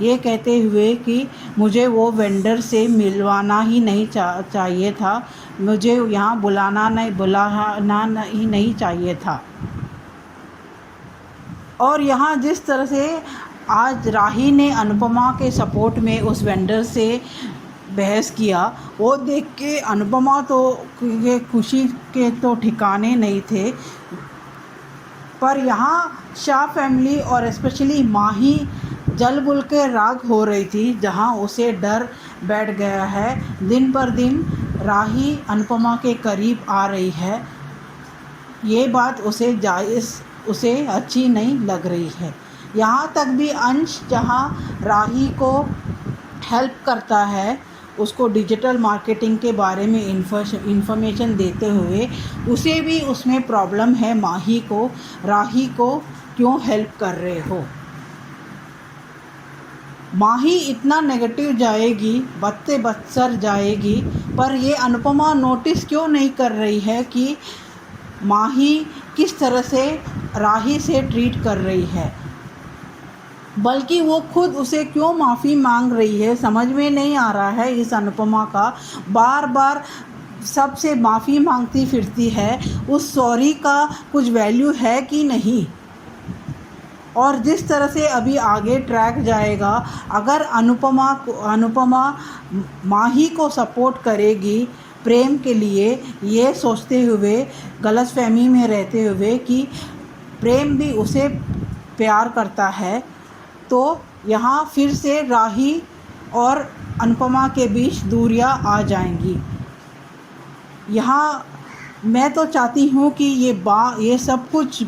ये कहते हुए कि मुझे वो वेंडर से मिलवाना ही नहीं चाहिए था, मुझे यहाँ बुलाना ही नहीं चाहिए था। और यहाँ जिस तरह से आज राही ने अनुपमा के सपोर्ट में उस वेंडर से बहस किया, वो देख के अनुपमा तो के खुशी के तो ठिकाने नहीं थे। पर यहाँ शाह फैमिली और स्पेशली माही जल बुल के राग हो रही थी, जहाँ उसे डर बैठ गया है। दिन पर दिन राही अनुपमा के करीब आ रही है, ये बात उसे अच्छी नहीं लग रही है। यहाँ तक भी अंश जहाँ राही को हेल्प करता है, उसको डिजिटल मार्केटिंग के बारे में इंफॉर्मेशन देते हुए, उसे भी उसमें प्रॉब्लम है माही को, राही को क्यों हेल्प कर रहे हो। माही इतना नेगेटिव जाएगी, बदते बदसर जाएगी, पर ये अनुपमा नोटिस क्यों नहीं कर रही है कि माही किस तरह से राही से ट्रीट कर रही है, बल्कि वो खुद उसे क्यों माफ़ी मांग रही है, समझ में नहीं आ रहा है इस अनुपमा का। बार बार सबसे माफ़ी मांगती फिरती है, उस सॉरी का कुछ वैल्यू है कि नहीं। और जिस तरह से अभी आगे ट्रैक जाएगा, अगर अनुपमा माही को सपोर्ट करेगी प्रेम के लिए, ये सोचते हुए, गलतफहमी में रहते हुए कि प्रेम भी उसे प्यार करता है, तो यहाँ फिर से राही और अनुपमा के बीच दूरियां आ जाएंगी। यहाँ मैं तो चाहती हूँ कि ये सब कुछ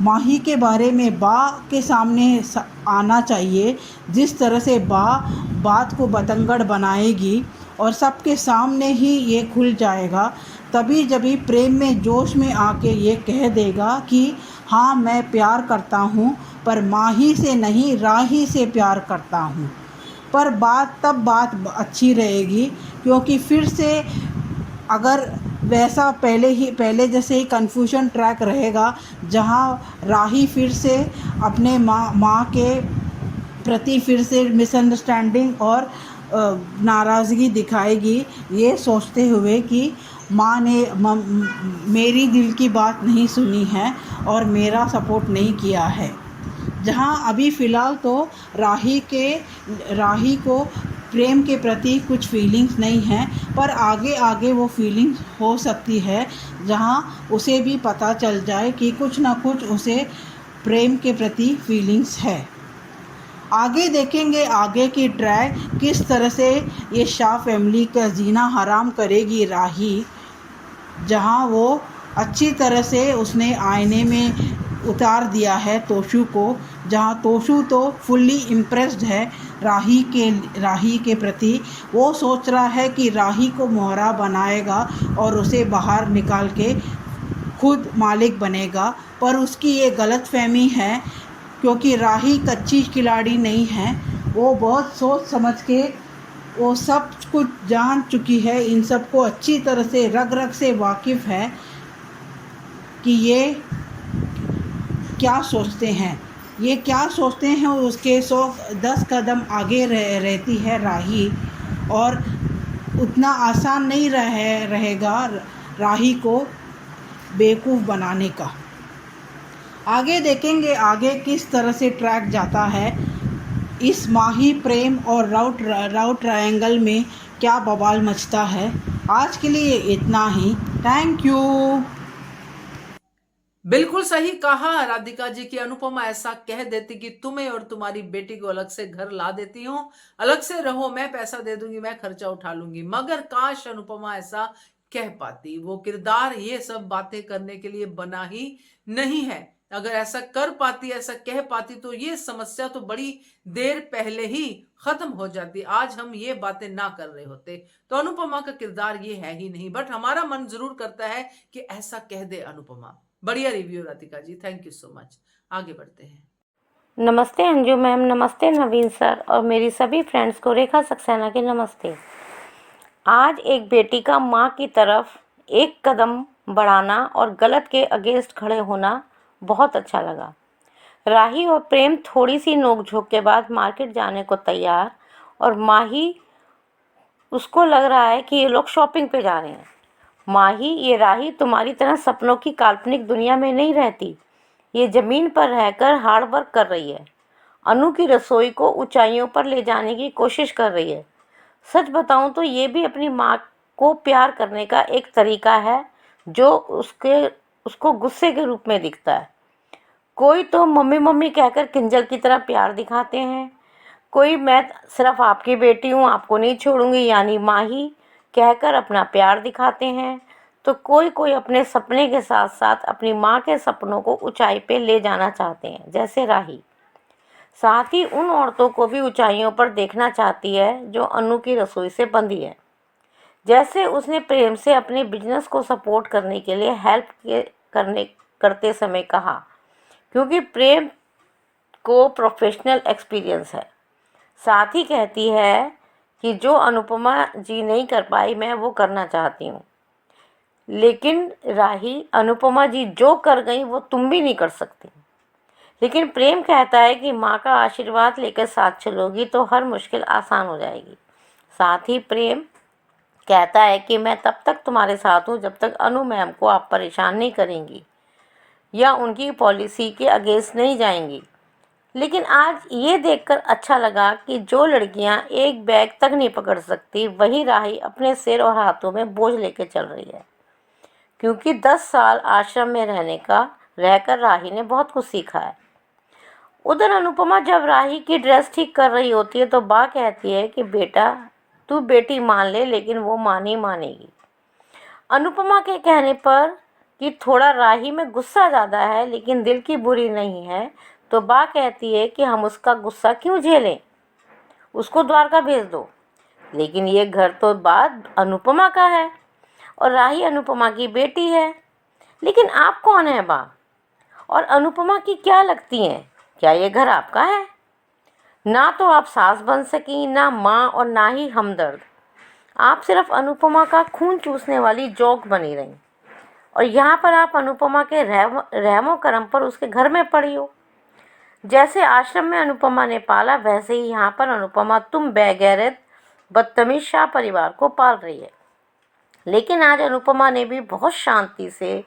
माही के बारे में के सामने आना चाहिए। जिस तरह से बात को बतंगड़ बनाएगी और सबके सामने ही ये खुल जाएगा, तभी जब प्रेम में जोश में आके ये कह देगा कि हाँ मैं प्यार करता हूँ, पर माही से नहीं राही से प्यार करता हूँ। पर बात अच्छी रहेगी, क्योंकि फिर से अगर वैसा पहले जैसे ही कन्फ्यूजन ट्रैक रहेगा, जहाँ राही फिर से अपने माँ के प्रति फिर से मिसअंडरस्टैंडिंग और नाराज़गी दिखाएगी, ये सोचते हुए कि माँ ने मेरी दिल की बात नहीं सुनी है और मेरा सपोर्ट नहीं किया है। जहाँ अभी फ़िलहाल तो राही को प्रेम के प्रति कुछ फीलिंग्स नहीं हैं, पर आगे वो फीलिंग्स हो सकती है, जहाँ उसे भी पता चल जाए कि कुछ ना कुछ उसे प्रेम के प्रति फीलिंग्स है। आगे देखेंगे आगे की ट्रैक किस तरह से ये शाह फैमिली का जीना हराम करेगी राही, जहाँ वो अच्छी तरह से उसने आईने में उतार दिया है तोशु को, जहाँ तोशु तो फुल्ली इम्प्रेस्ड है राही के प्रति। वो सोच रहा है कि राही को मोहरा बनाएगा और उसे बाहर निकाल के खुद मालिक बनेगा, पर उसकी ये गलतफहमी है क्योंकि राही कच्ची खिलाड़ी नहीं है, वो बहुत सोच समझ के वो सब कुछ जान चुकी है, इन सबको अच्छी तरह से रग रग से वाकिफ़ है कि ये क्या सोचते हैं। ये क्या सोचते हैं उसके 110 कदम आगे रहती है राही, और उतना आसान नहीं रहेगा राही को बेवकूफ़ बनाने का। आगे देखेंगे आगे किस तरह से ट्रैक जाता है, इस माही प्रेम और राउट ट्रायंगल में क्या बवाल मचता है। आज के लिए इतना ही। Thank you. बिल्कुल सही कहा राधिका जी की। अनुपमा ऐसा कह देती कि तुम्हें और तुम्हारी बेटी को अलग से घर ला देती हूँ, अलग से रहो, मैं पैसा दे दूंगी, मैं खर्चा उठा लूंगी। मगर काश अनुपमा ऐसा कह पाती। वो किरदार ये सब बातें करने के लिए बना ही नहीं है। अगर ऐसा कर पाती, ऐसा कह पाती, तो ये समस्या तो बड़ी देर पहले ही खत्म हो जाती। आज हम ये बातें ना कर रहे होते। तो अनुपमा का किरदार ये है ही नहीं, बट हमारा मन जरूर करता है कि ऐसा कह दे अनुपमा। बढ़िया review Radhika ji, thank you so much. आगे बढ़ते हैं। नमस्ते अंजू मैम, नमस्ते नवीन सर, और मेरी सभी फ्रेंड्स को रेखा सक्सेना के नमस्ते। आज एक बेटी का माँ की तरफ एक कदम बढ़ाना और गलत के अगेंस्ट खड़े होना बहुत अच्छा लगा। राही और प्रेम थोड़ी सी नोक-झोंक के बाद मार्केट जाने को तैयार, और माही उसको लग रहा है कि ये लोग शॉपिंग पे जा रहे हैं। माही, ये राही तुम्हारी तरह सपनों की काल्पनिक दुनिया में नहीं रहती। ये ज़मीन पर रहकर हार्ड वर्क कर रही है। अनु की रसोई को ऊंचाइयों पर ले जाने की कोशिश कर रही है। सच बताऊं तो ये भी अपनी माँ को प्यार करने का एक तरीका है जो उसको गुस्से के रूप में दिखता है। कोई तो मम्मी मम्मी कहकर किंजल की तरह प्यार दिखाते हैं, कोई मैं सिर्फ आपकी बेटी हूँ, आपको नहीं छोड़ूंगी यानी माही कहकर अपना प्यार दिखाते हैं, तो कोई कोई अपने सपने के साथ साथ अपनी माँ के सपनों को ऊंचाई पे ले जाना चाहते हैं, जैसे राही। साथ ही उन औरतों को भी ऊंचाइयों पर देखना चाहती है जो अनु की रसोई से बंधी है। जैसे उसने प्रेम से अपने बिजनेस को सपोर्ट करने के लिए करते समय कहा, क्योंकि प्रेम को प्रोफेशनल एक्सपीरियंस है। साथ ही कहती है कि जो अनुपमा जी नहीं कर पाई मैं वो करना चाहती हूँ। लेकिन राही, अनुपमा जी जो कर गई वो तुम भी नहीं कर सकती। लेकिन प्रेम कहता है कि माँ का आशीर्वाद लेकर साथ चलोगी तो हर मुश्किल आसान हो जाएगी। साथ ही प्रेम कहता है कि मैं तब तक तुम्हारे साथ हूँ जब तक अनु मैम को आप परेशान नहीं करेंगी या उनकी पॉलिसी के अगेंस्ट नहीं जाएंगी। लेकिन आज ये देखकर अच्छा लगा कि जो लड़कियां एक बैग तक नहीं पकड़ सकती, वही राही अपने सिर और हाथों में बोझ लेके चल रही है। क्योंकि 10 साल आश्रम में रहकर राही ने बहुत कुछ सीखा है। उधर अनुपमा जब राही की ड्रेस ठीक कर रही होती है तो माँ कहती है कि बेटा तू बेटी मान ले, लेकिन वो नहीं मानेगी। अनुपमा के कहने पर कि थोड़ा राही में गुस्सा ज़्यादा है लेकिन दिल की बुरी नहीं है, तो बा कहती है कि हम उसका गुस्सा क्यों झेलें, उसको द्वारका भेज दो। लेकिन ये घर तो बात अनुपमा का है और राही अनुपमा की बेटी है। लेकिन आप कौन है बा, और अनुपमा की क्या लगती हैं? क्या ये घर आपका है? ना तो आप सास बन सकी, ना माँ, और ना ही हमदर्द। आप सिर्फ अनुपमा का खून चूसने वाली जोक बनी रही, और यहाँ पर आप अनुपमा के रहमो करम पर उसके घर में पड़ी हो। जैसे आश्रम में अनुपमा ने पाला, वैसे ही यहाँ पर अनुपमा तुम बेगैरत बदतमीज शाह परिवार को पाल रही है। लेकिन आज अनुपमा ने भी बहुत शांति से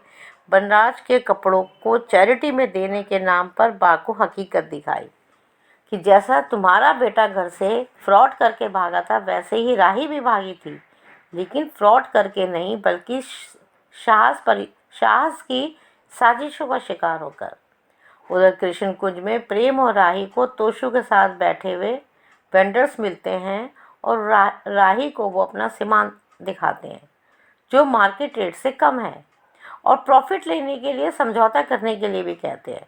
बनराज के कपड़ों को चैरिटी में देने के नाम पर बा को हकीकत दिखाई कि जैसा तुम्हारा बेटा घर से फ्रॉड करके भागा था, वैसे ही राही भी भागी थी, लेकिन फ्रॉड करके नहीं बल्कि साहस की साजिशों का शिकार होकर। उधर कृष्ण कुंज में प्रेम और राही को तोशु के साथ बैठे हुए वेंडर्स मिलते हैं और राही को वो अपना सामान दिखाते हैं जो मार्केट रेट से कम है, और प्रॉफिट लेने के लिए समझौता करने के लिए भी कहते हैं।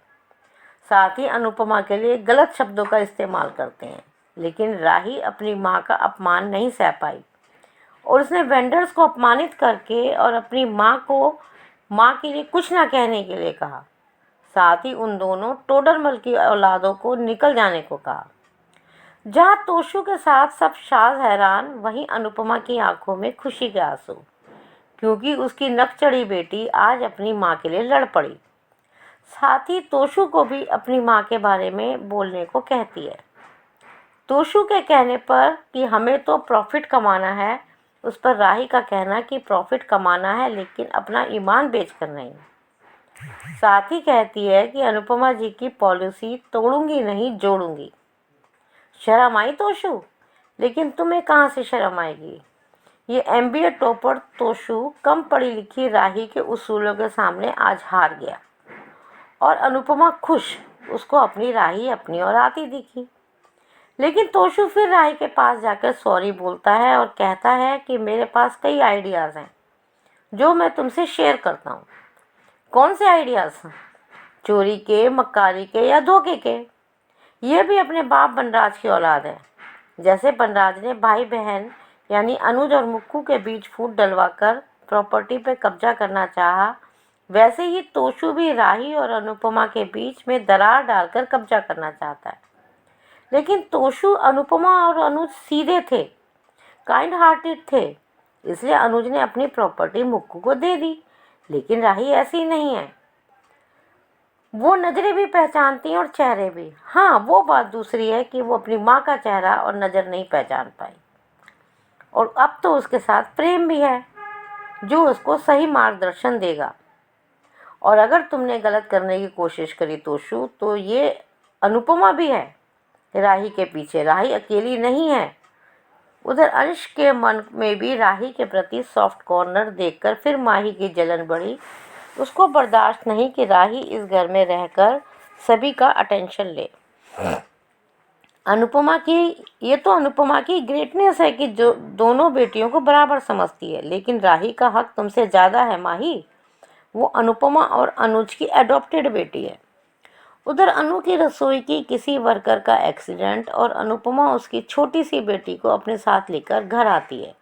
साथ ही अनुपमा के लिए गलत शब्दों का इस्तेमाल करते हैं। लेकिन राही अपनी माँ का अपमान नहीं सह पाई और उसने वेंडर्स को अपमानित करके और अपनी माँ के लिए कुछ ना कहने के लिए कहा। साथ ही उन दोनों टोडरमल की औलादों को निकल जाने को कहा। जहाँ तोशु के साथ सब शाज हैरान, वहीं अनुपमा की आंखों में खुशी के आंसू, क्योंकि उसकी नकचढ़ी बेटी आज अपनी माँ के लिए लड़ पड़ी। साथ ही तोशु को भी अपनी माँ के बारे में बोलने को कहती है। तोशु के कहने पर कि हमें तो प्रॉफिट कमाना है, उस पर राही का कहना कि प्रॉफिट कमाना है लेकिन अपना ईमान बेचकर नहीं। साथ ही कहती है कि अनुपमा जी की पॉलिसी तोड़ूंगी नहीं जोड़ूंगी। शर्म आई तोशु? लेकिन तुम्हें कहाँ से शर्म आएगी? ये MBA टॉपर तोशु कम पढ़ी लिखी राही के उसूलों के सामने आज हार गया और अनुपमा खुश, उसको अपनी राही अपनी ओर आती दिखी। लेकिन तोशु फिर राही के पास जाकर सॉरी बोलता है और कहता है कि मेरे पास कई आइडियाज़ हैं जो मैं तुमसे शेयर करता हूँ। कौन से आइडियाज़? चोरी के, मक्कारी के या धोखे के? ये भी अपने बाप बनराज की औलाद है। जैसे बनराज ने भाई बहन यानी अनुज और मुक्कू के बीच फूट डलवाकर प्रॉपर्टी पे कब्जा करना चाहा, वैसे ही तोशु भी राही और अनुपमा के बीच में दरार डालकर कब्जा करना चाहता है। लेकिन तोशु, अनुपमा और अनुज सीधे थे, काइंड हार्टेड थे, इसलिए अनुज ने अपनी प्रॉपर्टी मुक्कू को दे दी। लेकिन राही ऐसी नहीं है, वो नज़रें भी पहचानती हैं और चेहरे भी। हाँ, वो बात दूसरी है कि वो अपनी माँ का चेहरा और नज़र नहीं पहचान पाई। और अब तो उसके साथ प्रेम भी है जो उसको सही मार्गदर्शन देगा। और अगर तुमने गलत करने की कोशिश करी तोशु, तो ये अनुपमा भी है राही के पीछे। राही अकेली नहीं है। उधर अंश के मन में भी राही के प्रति सॉफ्ट कॉर्नर देखकर फिर माही की जलन बढ़ी। उसको बर्दाश्त नहीं कि राही इस घर में रहकर सभी का अटेंशन ले। अनुपमा की ग्रेटनेस है कि जो दोनों बेटियों को बराबर समझती है। लेकिन राही का हक तुमसे ज़्यादा है माही। वो अनुपमा और अनुज की एडॉप्टेड बेटी है। उधर अनु की रसोई की किसी वर्कर का एक्सीडेंट और अनुपमा उसकी छोटी सी बेटी को अपने साथ लेकर घर आती है,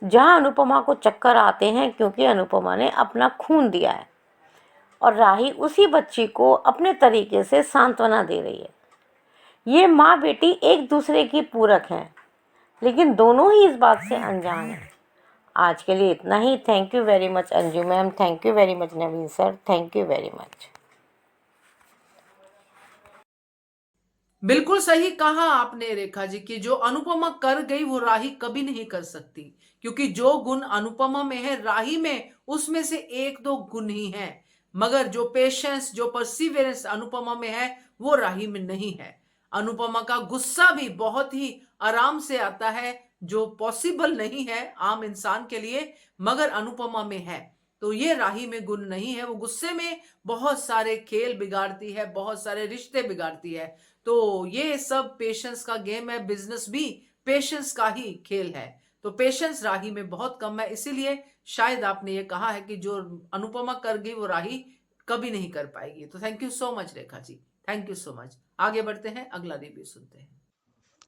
जहां अनुपमा को चक्कर आते हैं क्योंकि अनुपमा ने अपना खून दिया है और राही उसी बच्ची को अपने तरीके से सांत्वना दे रही है। ये माँ बेटी एक दूसरे की पूरक हैं, लेकिन दोनों ही इस बात से अनजान हैं। आज के लिए इतना ही। Thank you very much Anju ma'am, thank you very much Naveen sir, thank you very much. बिल्कुल सही कहा आपने रेखा जी कि जो अनुपमा कर गई वो राही कभी नहीं कर सकती, क्योंकि जो गुण अनुपमा में है राही में उसमें से एक दो गुण ही है, मगर जो पेशेंस, जो परसिवियरेंस अनुपमा में है वो राही में नहीं है। अनुपमा का गुस्सा भी बहुत ही आराम से आता है, जो पॉसिबल नहीं है आम इंसान के लिए, मगर अनुपमा में है। तो ये राही में गुण नहीं है। वो गुस्से में बहुत सारे खेल बिगाड़ती है, बहुत सारे रिश्ते बिगाड़ती है। तो ये सब पेशेंस का गेम है, बिजनेस भी पेशेंस का ही खेल है। तो पेशेंस राही में बहुत कम है, इसीलिए शायद आपने ये कहा है कि जो अनुपमा कर गई वो राही कभी नहीं कर पाएगी। तो thank you so much Rekha ji, thank you so much. आगे बढ़ते हैं, अगला रिव्यू सुनते हैं।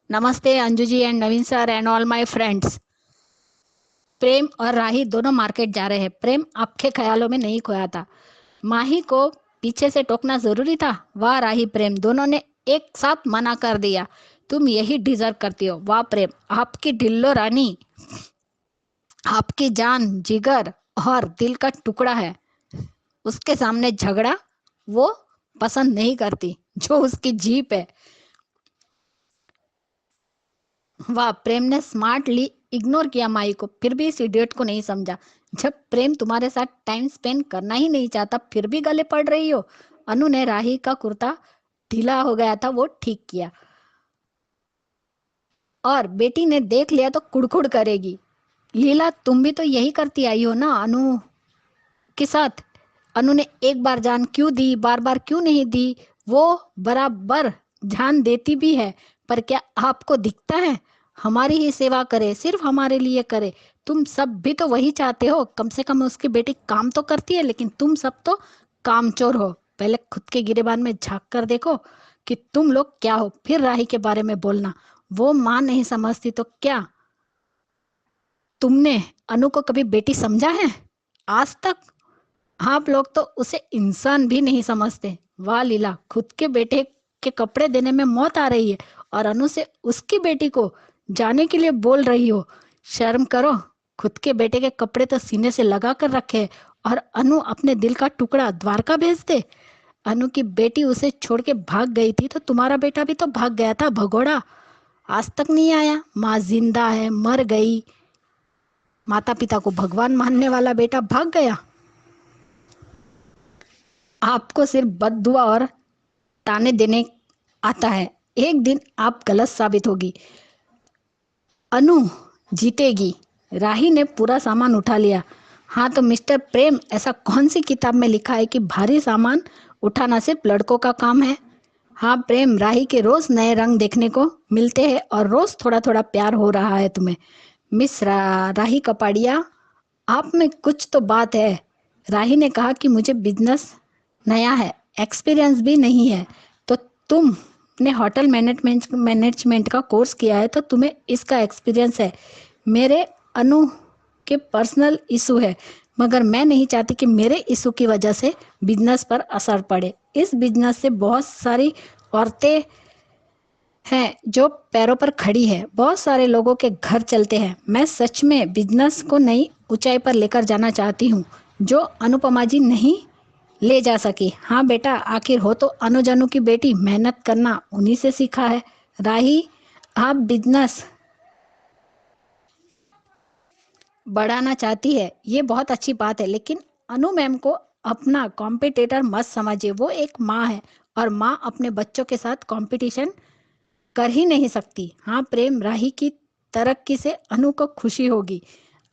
नमस्ते Anju ji and Naveen sir and all my friends. Prem और राही दोनों मार्केट जा रहे हैं। प्रेम आपके ख्यालों में नहीं खोया था। माही को पीछे से टोकना जरूरी था? वाह राही प्रेम, दोनों ने एक साथ मना कर दिया। तुम यही डिजर्व करती हो। वाह प्रेम, आपकी ढिल्लो रानी आपकी जान, जिगर और दिल का टुकड़ा है। उसके सामने झगड़ा वो पसंद नहीं करती, जो उसकी जीप है। वाह, प्रेम ने स्मार्टली इग्नोर किया माई को, फिर भी इस इडियट को नहीं समझा। जब प्रेम तुम्हारे साथ टाइम स्पेंड करना ही नहीं चाहता फिर भी गले पड़ रही हो। अनु ने राही का कुर्ता ढीला हो गया था, वो ठीक किया, और बेटी ने देख लिया तो कुड़कुड़ करेगी। लीला, तुम भी तो यही करती आई हो ना अनु के साथ। अनु ने एक बार जान क्यों दी, बार बार क्यों नहीं दी? वो बराबर जान देती भी है, पर क्या आपको दिखता है? हमारी ही सेवा करे, सिर्फ हमारे लिए करे। तुम सब भी तो वही चाहते हो। कम से कम उसकी बेटी काम तो करती है, लेकिन तुम सब तो कामचोर हो। पहले खुद के गिरेबान में झांक कर देखो कि तुम लोग क्या हो, फिर राही के बारे में बोलना। वो माँ नहीं समझती तो क्या तुमने अनु को कभी बेटी समझा है आज तक? आप लोग तो उसे इंसान भी नहीं समझते। वाह लीला, खुद के बेटे के कपड़े देने में मौत आ रही है और अनु से उसकी बेटी को जाने के लिए बोल रही हो। शर्म करो। खुद के बेटे के कपड़े तो सीने से लगा कर रखे हैं और अनु अपने दिल का टुकड़ा द्वारका भेज दे। अनु की बेटी उसे छोड़ के भाग गई थी तो तुम्हारा बेटा भी तो भाग गया था भगोड़ा। आज तक नहीं आया। माँ जिंदा है, मर गई। माता पिता को भगवान मानने वाला बेटा भाग गया। आपको सिर्फ बद्दुआ और ताने देने आता है। एक दिन आप गलत साबित होगी। अनु जीतेगी। राही ने पूरा सामान उठा लिया। हाँ तो मिस्टर प्रेम, ऐसा कौन सी किताब में लिखा है कि भारी सामान उठाना सिर्फ लड़कों का काम है? हाँ प्रेम, राही के रोज नए रंग देखने को मिलते हैं और रोज थोड़ा थोड़ा प्यार हो रहा है तुम्हें। मिस राही कपाड़िया, आप में कुछ तो बात है। राही ने कहा कि मुझे बिजनेस नया है, एक्सपीरियंस भी नहीं है। तो तुमने होटल मैनेजमेंट का कोर्स किया है तो तुम्हें इसका एक्सपीरियंस है। मेरे अनु के पर्सनल इशू है, मगर मैं नहीं चाहती कि मेरे इशू की वजह से बिजनेस पर असर पड़े। इस बिजनेस से बहुत सारी औरतें हैं जो पैरों पर खड़ी है, बहुत सारे लोगों के घर चलते हैं। मैं सच में बिजनेस को नई ऊंचाई पर लेकर जाना चाहती हूँ जो अनुपमा जी नहीं ले जा सकी। हाँ बेटा, आखिर हो तो अनुज अनु की बेटी, मेहनत करना उन्हीं से सीखा है। राही, आप बिजनेस बढ़ाना चाहती है, ये बहुत अच्छी बात है, लेकिन अनु मैम को अपना कॉम्पिटिटर मत समझिए। वो एक माँ है और माँ अपने बच्चों के साथ कंपटीशन कर ही नहीं सकती। हाँ प्रेम, राही की तरक्की से अनु को खुशी होगी।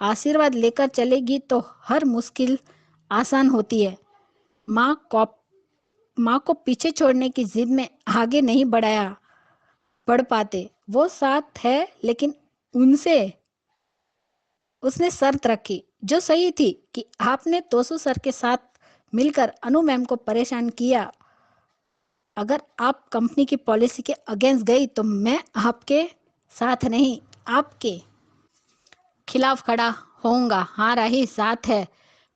आशीर्वाद लेकर चलेगी तो हर मुश्किल आसान होती है। माँ को पीछे छोड़ने की जिद में आगे नहीं बढ़ पाते। वो साथ है, लेकिन उसने शर्त रखी जो सही थी कि आपने तोसू सर के साथ मिलकर अनु मैम को परेशान किया। अगर आप कंपनी की पॉलिसी के अगेंस्ट गई तो मैं आपके साथ नहीं, आपके खिलाफ खड़ा होऊंगा। हाँ राही, साथ है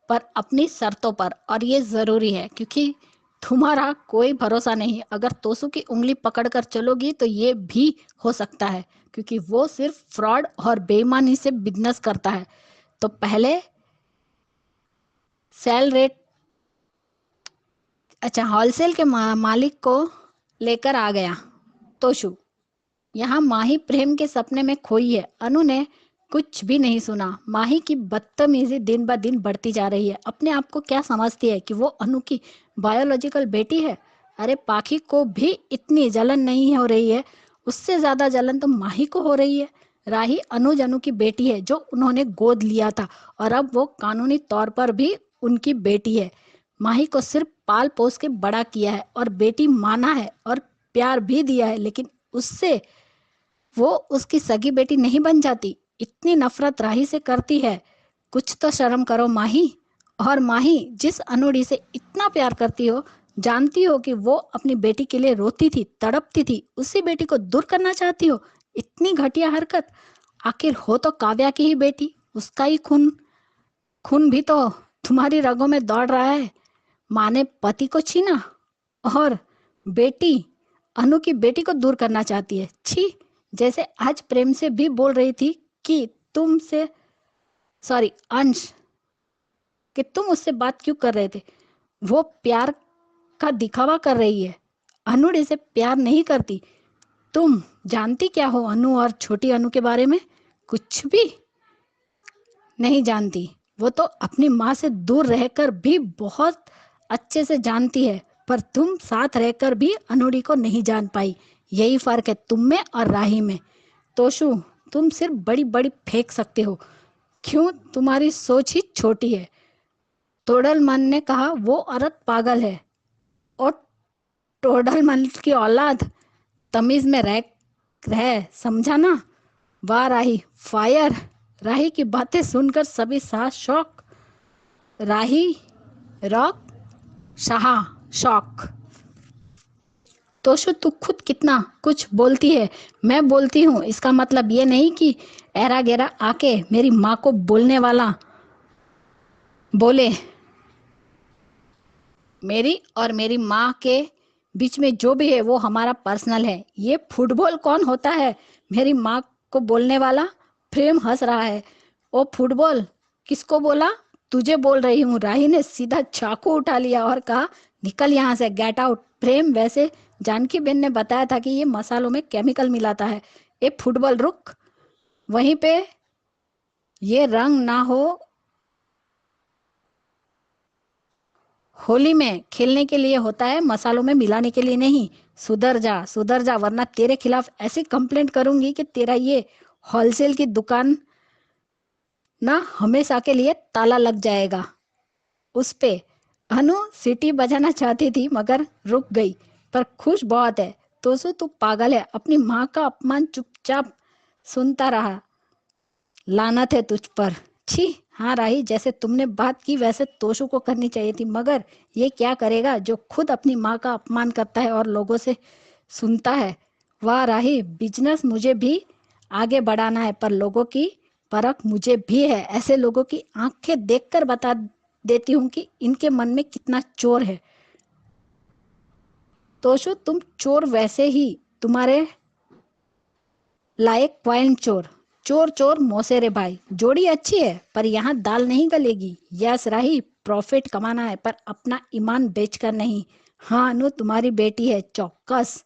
पर अपनी शर्तों पर, और ये जरूरी है क्योंकि तुम्हारा कोई भरोसा नहीं। अगर तोसू की उंगली पकड़कर चलोगी तो ये भी हो सकता है क्योंकि वो सिर्फ फ्रॉड और बेईमानी से बिजनेस करता है। तो पहले सेल रेट, अच्छा, होलसेल के मालिक को लेकर आ गया तोशु। यहाँ माही प्रेम के सपने में खोई है। अनु ने कुछ भी नहीं सुना। माही की बदतमीजी दिन ब दिन बढ़ती जा रही है। अपने आप को क्या समझती है कि वो अनु की बायोलॉजिकल बेटी है? अरे पाखी को भी इतनी जलन नहीं हो रही है, उससे ज्यादा जलन तो माही को हो रही है। राही अनुज अनु की बेटी है जो उन्होंने गोद लिया था और अब वो कानूनी तौर पर भी उनकी बेटी है। माही को सिर्फ पाल पोस के बड़ा किया है और बेटी माना है और प्यार भी दिया है, लेकिन उससे वो उसकी सगी बेटी नहीं बन जाती। इतनी नफरत राही से करती है, कुछ तो शर्म करो माही। और माही, जिस अनुड़ी से इतना प्यार करती हो, जानती हो कि वो अपनी बेटी के लिए रोती थी, तड़पती थी, उसी बेटी को दूर करना चाहती हो। इतनी घटिया हरकत। आखिर हो तो काव्या की ही बेटी, उसका ही खून भी तो तुम्हारी रगों में दौड़ रहा है। माँ ने पति को छीना और बेटी अनु की बेटी को दूर करना चाहती है। छी, जैसे आज प्रेम से भी बोल रही थी कि अंश, कि तुम उससे बात क्यों कर रहे थे? वो प्यार का दिखावा कर रही है। अनुड़ी से प्यार नहीं करती। तुम जानती क्या हो अनु और छोटी अनु के बारे में? कुछ भी नहीं जानती। वो तो अपनी माँ से दूर रहकर भी बहुत अच्छे से जानती है, पर तुम साथ रहकर भी अनुड़ी को नहीं जान पाई। यही फर्क है तुम में और राही में। तोशु, तुम सिर्फ बड़ी बड़ी फेंक सकते हो। क्यों? तुम्हारी सोच ही छोटी है। तोडलमन ने कहा, वो औरत पागल है। और तोडलमन की औलाद तमीज में रह, समझा ना? वाह राही, फायर। राही की बातें सुनकर सभी सास शौक। राही रॉक, शाह शौक। तोशु, तू खुद कितना कुछ बोलती है। मैं बोलती हूँ, इसका मतलब ये नहीं कि एरा गेरा आके मेरी माँ को बोलने वाला बोले। मेरी और मेरी माँ के बीच में जो भी है वो हमारा पर्सनल है। ये फुटबॉल कौन होता है? मेरी माँ को बोलने वाला प्रेम हंस रहा है। ओ फुटबॉल किसको बोला? तुझे बोल रही हूँ। राही ने सीधा चाकू उठा लिया और कहा, निकल यहाँ से, गेट आउट। प्रेम, वैसे जानकी बेन ने बताया था कि ये मसालों में केमिकल मिलाता है। ए फुटबॉल रुक वहीं पे, ये रंग ना हो, होली में खेलने के लिए होता है, मसालों में मिलाने के लिए नहीं। सुधर जा वरना तेरे खिलाफ ऐसी कंप्लेंट करूंगी कि तेरा ये होलसेल की दुकान ना हमेशा के लिए ताला लग जाएगा। उस पे अनु सीटी बजाना चाहती थी मगर रुक गई, पर खुश बहुत है। तोसू तू पागल है, अपनी माँ का अपमान चुपचाप सुनता रहा। लानत है तुझ पर। छी, हाँ राही, जैसे तुमने बात की वैसे तोशु को करनी चाहिए थी, मगर ये क्या करेगा जो खुद अपनी माँ का अपमान करता है और लोगों से सुनता है। वाह राही, बिजनेस मुझे भी आगे बढ़ाना है, पर लोगों की परख मुझे भी है। ऐसे लोगों की आंखें देखकर बता देती हूँ कि इनके मन में कितना चोर है। तोशु तुम चोर, वैसे ही तुम्हारे लायक क्वाइन चोर। चोर चोर मौसेरे भाई, जोड़ी अच्छी है पर यहाँ दाल नहीं गलेगी। यस राही, प्रॉफिट कमाना है पर अपना ईमान बेचकर नहीं। हाँ अनु, तुम्हारी बेटी है, चौकस।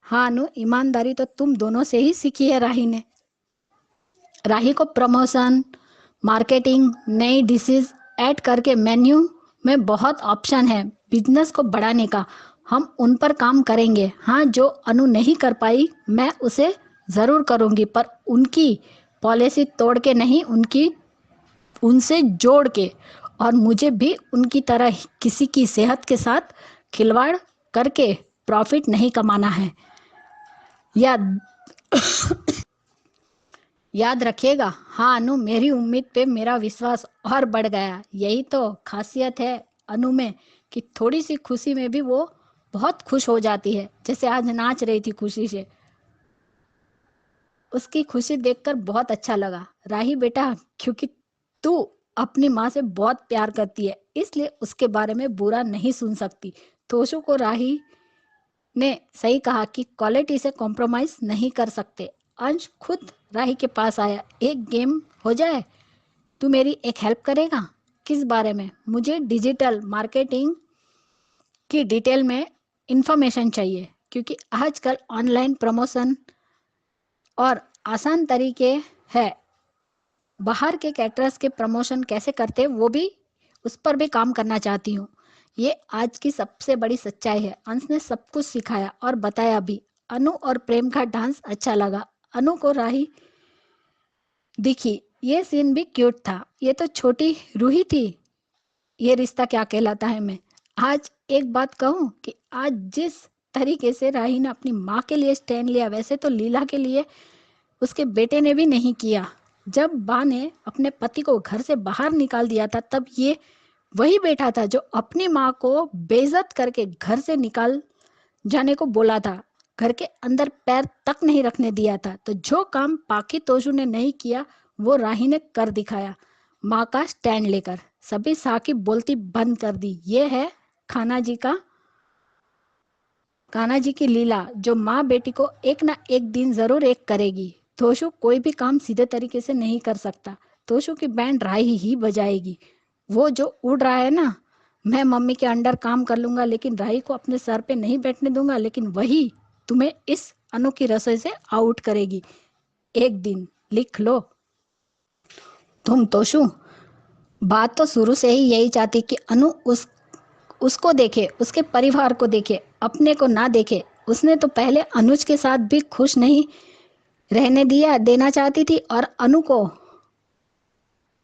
हाँ अनु, ईमानदारी तो तुम दोनों से ही सीखी है राही ने। राही को प्रमोशन, मार्केटिंग, नई डिशेज ऐड करके मेन्यू में बहुत ऑप्शन है बिजनेस को बढ़ाने का। हम उन पर काम करेंगे। हाँ, जो अनु नहीं कर पाई मैं उसे जरूर करूंगी, पर उनकी पॉलिसी तोड़ के नहीं, उनसे जोड़ के। और मुझे भी उनकी तरह किसी की सेहत के साथ खिलवाड़ करके प्रॉफिट नहीं कमाना है। याद याद रखिएगा। हाँ अनु, मेरी उम्मीद पे मेरा विश्वास और बढ़ गया। यही तो खासियत है अनु में कि थोड़ी सी खुशी में भी वो बहुत खुश हो जाती है, जैसे आज नाच रही थी खुशी से। उसकी खुशी देखकर बहुत अच्छा लगा। राही बेटा, क्योंकि तू अपनी माँ से बहुत प्यार करती है इसलिए उसके बारे में बुरा नहीं सुन सकती। तोशु को राही ने सही कहा कि क्वालिटी से कॉम्प्रोमाइज नहीं कर सकते। अंश खुद राही के पास आया। एक गेम हो जाए, तू मेरी एक हेल्प करेगा? किस बारे में? मुझे डिजिटल मार्केटिंग की डिटेल में इंफॉर्मेशन चाहिए, क्योंकि आजकल ऑनलाइन प्रमोशन और आसान तरीके है। बाहर के कैटरर्स के प्रमोशन कैसे करते वो भी, उस पर भी काम करना चाहती हूँ। ये आज की सबसे बड़ी सच्चाई है। अंश ने सब कुछ सिखाया और बताया भी। अनु और प्रेम का डांस अच्छा लगा। अनु को राही दिखी। ये सीन भी क्यूट था। ये तो छोटी रूही थी। ये रिश्ता क्या कहलाता है। मैं आज एक बात कहूँ कि आज जिस तरीके से राही ने अपनी माँ के लिए स्टैंड लिया, वैसे तो लीला के लिए उसके बेटे ने भी नहीं किया। जब बा ने अपने पति को घर से बाहर निकाल दिया था, तब ये वही बेटा था जो अपनी माँ को बेइज्जत करके घर से निकाल जाने को बोला था, घर के अंदर पैर तक नहीं रखने दिया था। तो जो काम पाकी तोशु ने नहीं किया वो राही ने कर दिखाया, माँ का स्टैंड लेकर। सभी साकिब बोलती बंद कर दी। ये है कान्हा जी की लीला, जो माँ बेटी को एक ना एक दिन जरूर एक करेगी। तोशु कोई भी काम सीधे तरीके से नहीं कर सकता। तोशु की बैंड राही ही बजाएगी। वो जो उड़ रहा है ना, मैं मम्मी के अंडर काम कर लूंगा लेकिन राही को अपने सर पे नहीं बैठने दूंगा, लेकिन वही तुम्हें इस अनोखी रसोई से आउट करेगी एक दिन। लिख लो तुम तोशु। बात तो शुरू से ही यही चाहती कि अनु उसको देखे, उसके परिवार को देखे, अपने को ना देखे। उसने तो पहले अनुज के साथ भी खुश नहीं रहने देना चाहती थी और अनु को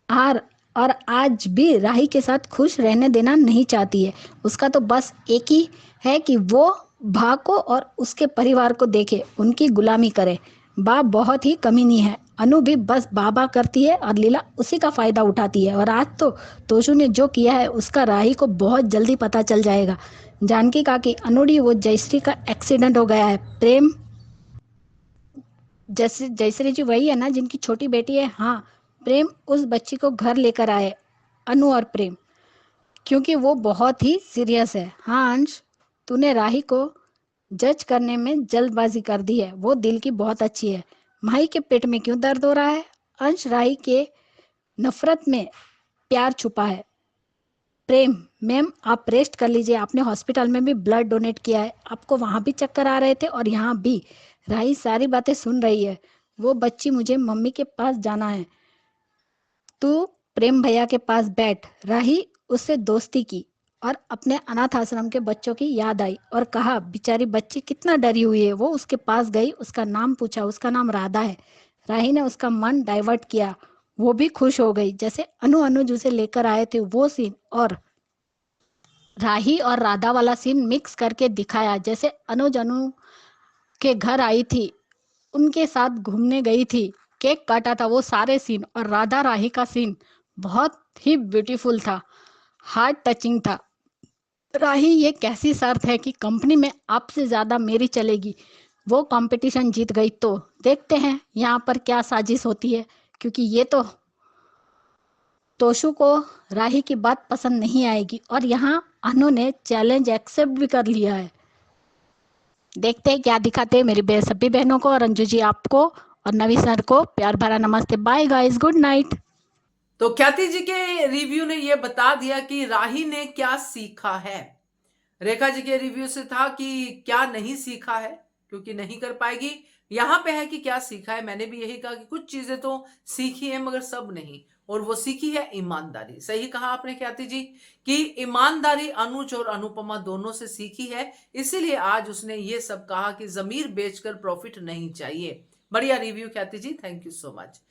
और आज भी राही के साथ खुश रहने देना नहीं चाहती है। उसका तो बस एक ही है कि वो बा को और उसके परिवार को देखे, उनकी गुलामी करे। बा बहुत ही कमीनी है। अनु भी बस बाबा करती है और लीला उसी का फायदा उठाती है। और आज तो तोशु ने जो किया है उसका राही को बहुत जल्दी पता चल जाएगा। जानकी का कि अनुडी, वो जयश्री का एक्सीडेंट हो गया है। प्रेम, जयश्री जी वही है ना जिनकी छोटी बेटी है? हाँ, प्रेम उस बच्ची को घर लेकर आए। अनु और प्रेम क्योंकि वो बहुत ही सीरियस है। हाँ अंश, तूने राही को जज करने में जल्दबाजी कर दी है। वो दिल की बहुत अच्छी है। माही के पेट में क्यों दर्द हो रहा है? अंश, राही के नफरत में प्यार छुपा है। प्रेम, मैम आप रेस्ट कर लीजिए। आपने हॉस्पिटल में भी ब्लड डोनेट किया है, आपको वहां भी चक्कर आ रहे थे और यहाँ भी। राही सारी बातें सुन रही है। वो बच्ची, मुझे मम्मी के पास जाना है। तू प्रेम भैया के पास बैठ। राही उससे दोस्ती की और अपने अनाथ आश्रम के बच्चों की याद आई और कहा बेचारी बच्ची कितना डरी हुई है। वो उसके पास गई, उसका नाम पूछा। उसका नाम राधा है। राही ने उसका मन डाइवर्ट किया। वो भी खुश हो गई। जैसे अनु जिसे लेकर आए थे वो सीन और राही और राधा वाला सीन मिक्स करके दिखाया। जैसे अनु के घर आई थी, उनके साथ घूमने गई थी, केक काटा था, वो सारे सीन और राधा राही का सीन बहुत ही ब्यूटीफुल था, हार्ट टचिंग था। राही, ये कैसी शर्त है कि कंपनी में आपसे ज्यादा मेरी चलेगी? वो कंपटीशन जीत गई तो देखते हैं यहाँ पर क्या साजिश होती है, क्योंकि ये तो तोशु को राही की बात पसंद नहीं आएगी और यहाँ अनु ने चैलेंज एक्सेप्ट भी कर लिया है। देखते हैं क्या दिखाते हैं। मेरी सभी बहनों को और अंजू जी आपको और नवी सर को प्यार भरा नमस्ते। Bye guys, good night. तो ख्याति जी के रिव्यू ने यह बता दिया कि राही ने क्या सीखा है। रेखा जी के रिव्यू से था कि क्या नहीं सीखा है, क्योंकि नहीं कर पाएगी। यहां पे है कि क्या सीखा है। मैंने भी यही कहा कि कुछ चीजें तो सीखी है मगर सब नहीं, और वो सीखी है ईमानदारी। सही कहा आपने ख्याति जी कि ईमानदारी अनुज और अनुपमा दोनों से सीखी है, इसीलिए आज उसने ये सब कहा कि जमीर बेचकर प्रॉफिट नहीं चाहिए। बढ़िया रिव्यू ख्याति जी, थैंक यू सो मच।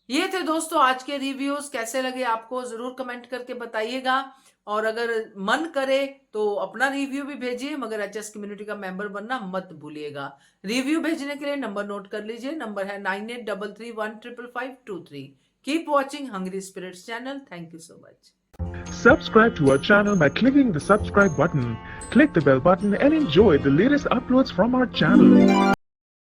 ये थे दोस्तों आज के रिव्यूज। कैसे लगे आपको जरूर कमेंट करके बताइएगा, और अगर मन करे तो अपना रिव्यू भी भेजिए, मगर एचएस कम्युनिटी का मेंबर बनना मत भूलिएगा। रिव्यू भेजने के लिए नंबर नोट कर लीजिए, नंबर है 9833155523। Keep watching hungry spirits channel. Thank you so much. Subscribe to our channel by clicking the subscribe button. Click the bell button and enjoy the latest uploads from our channel.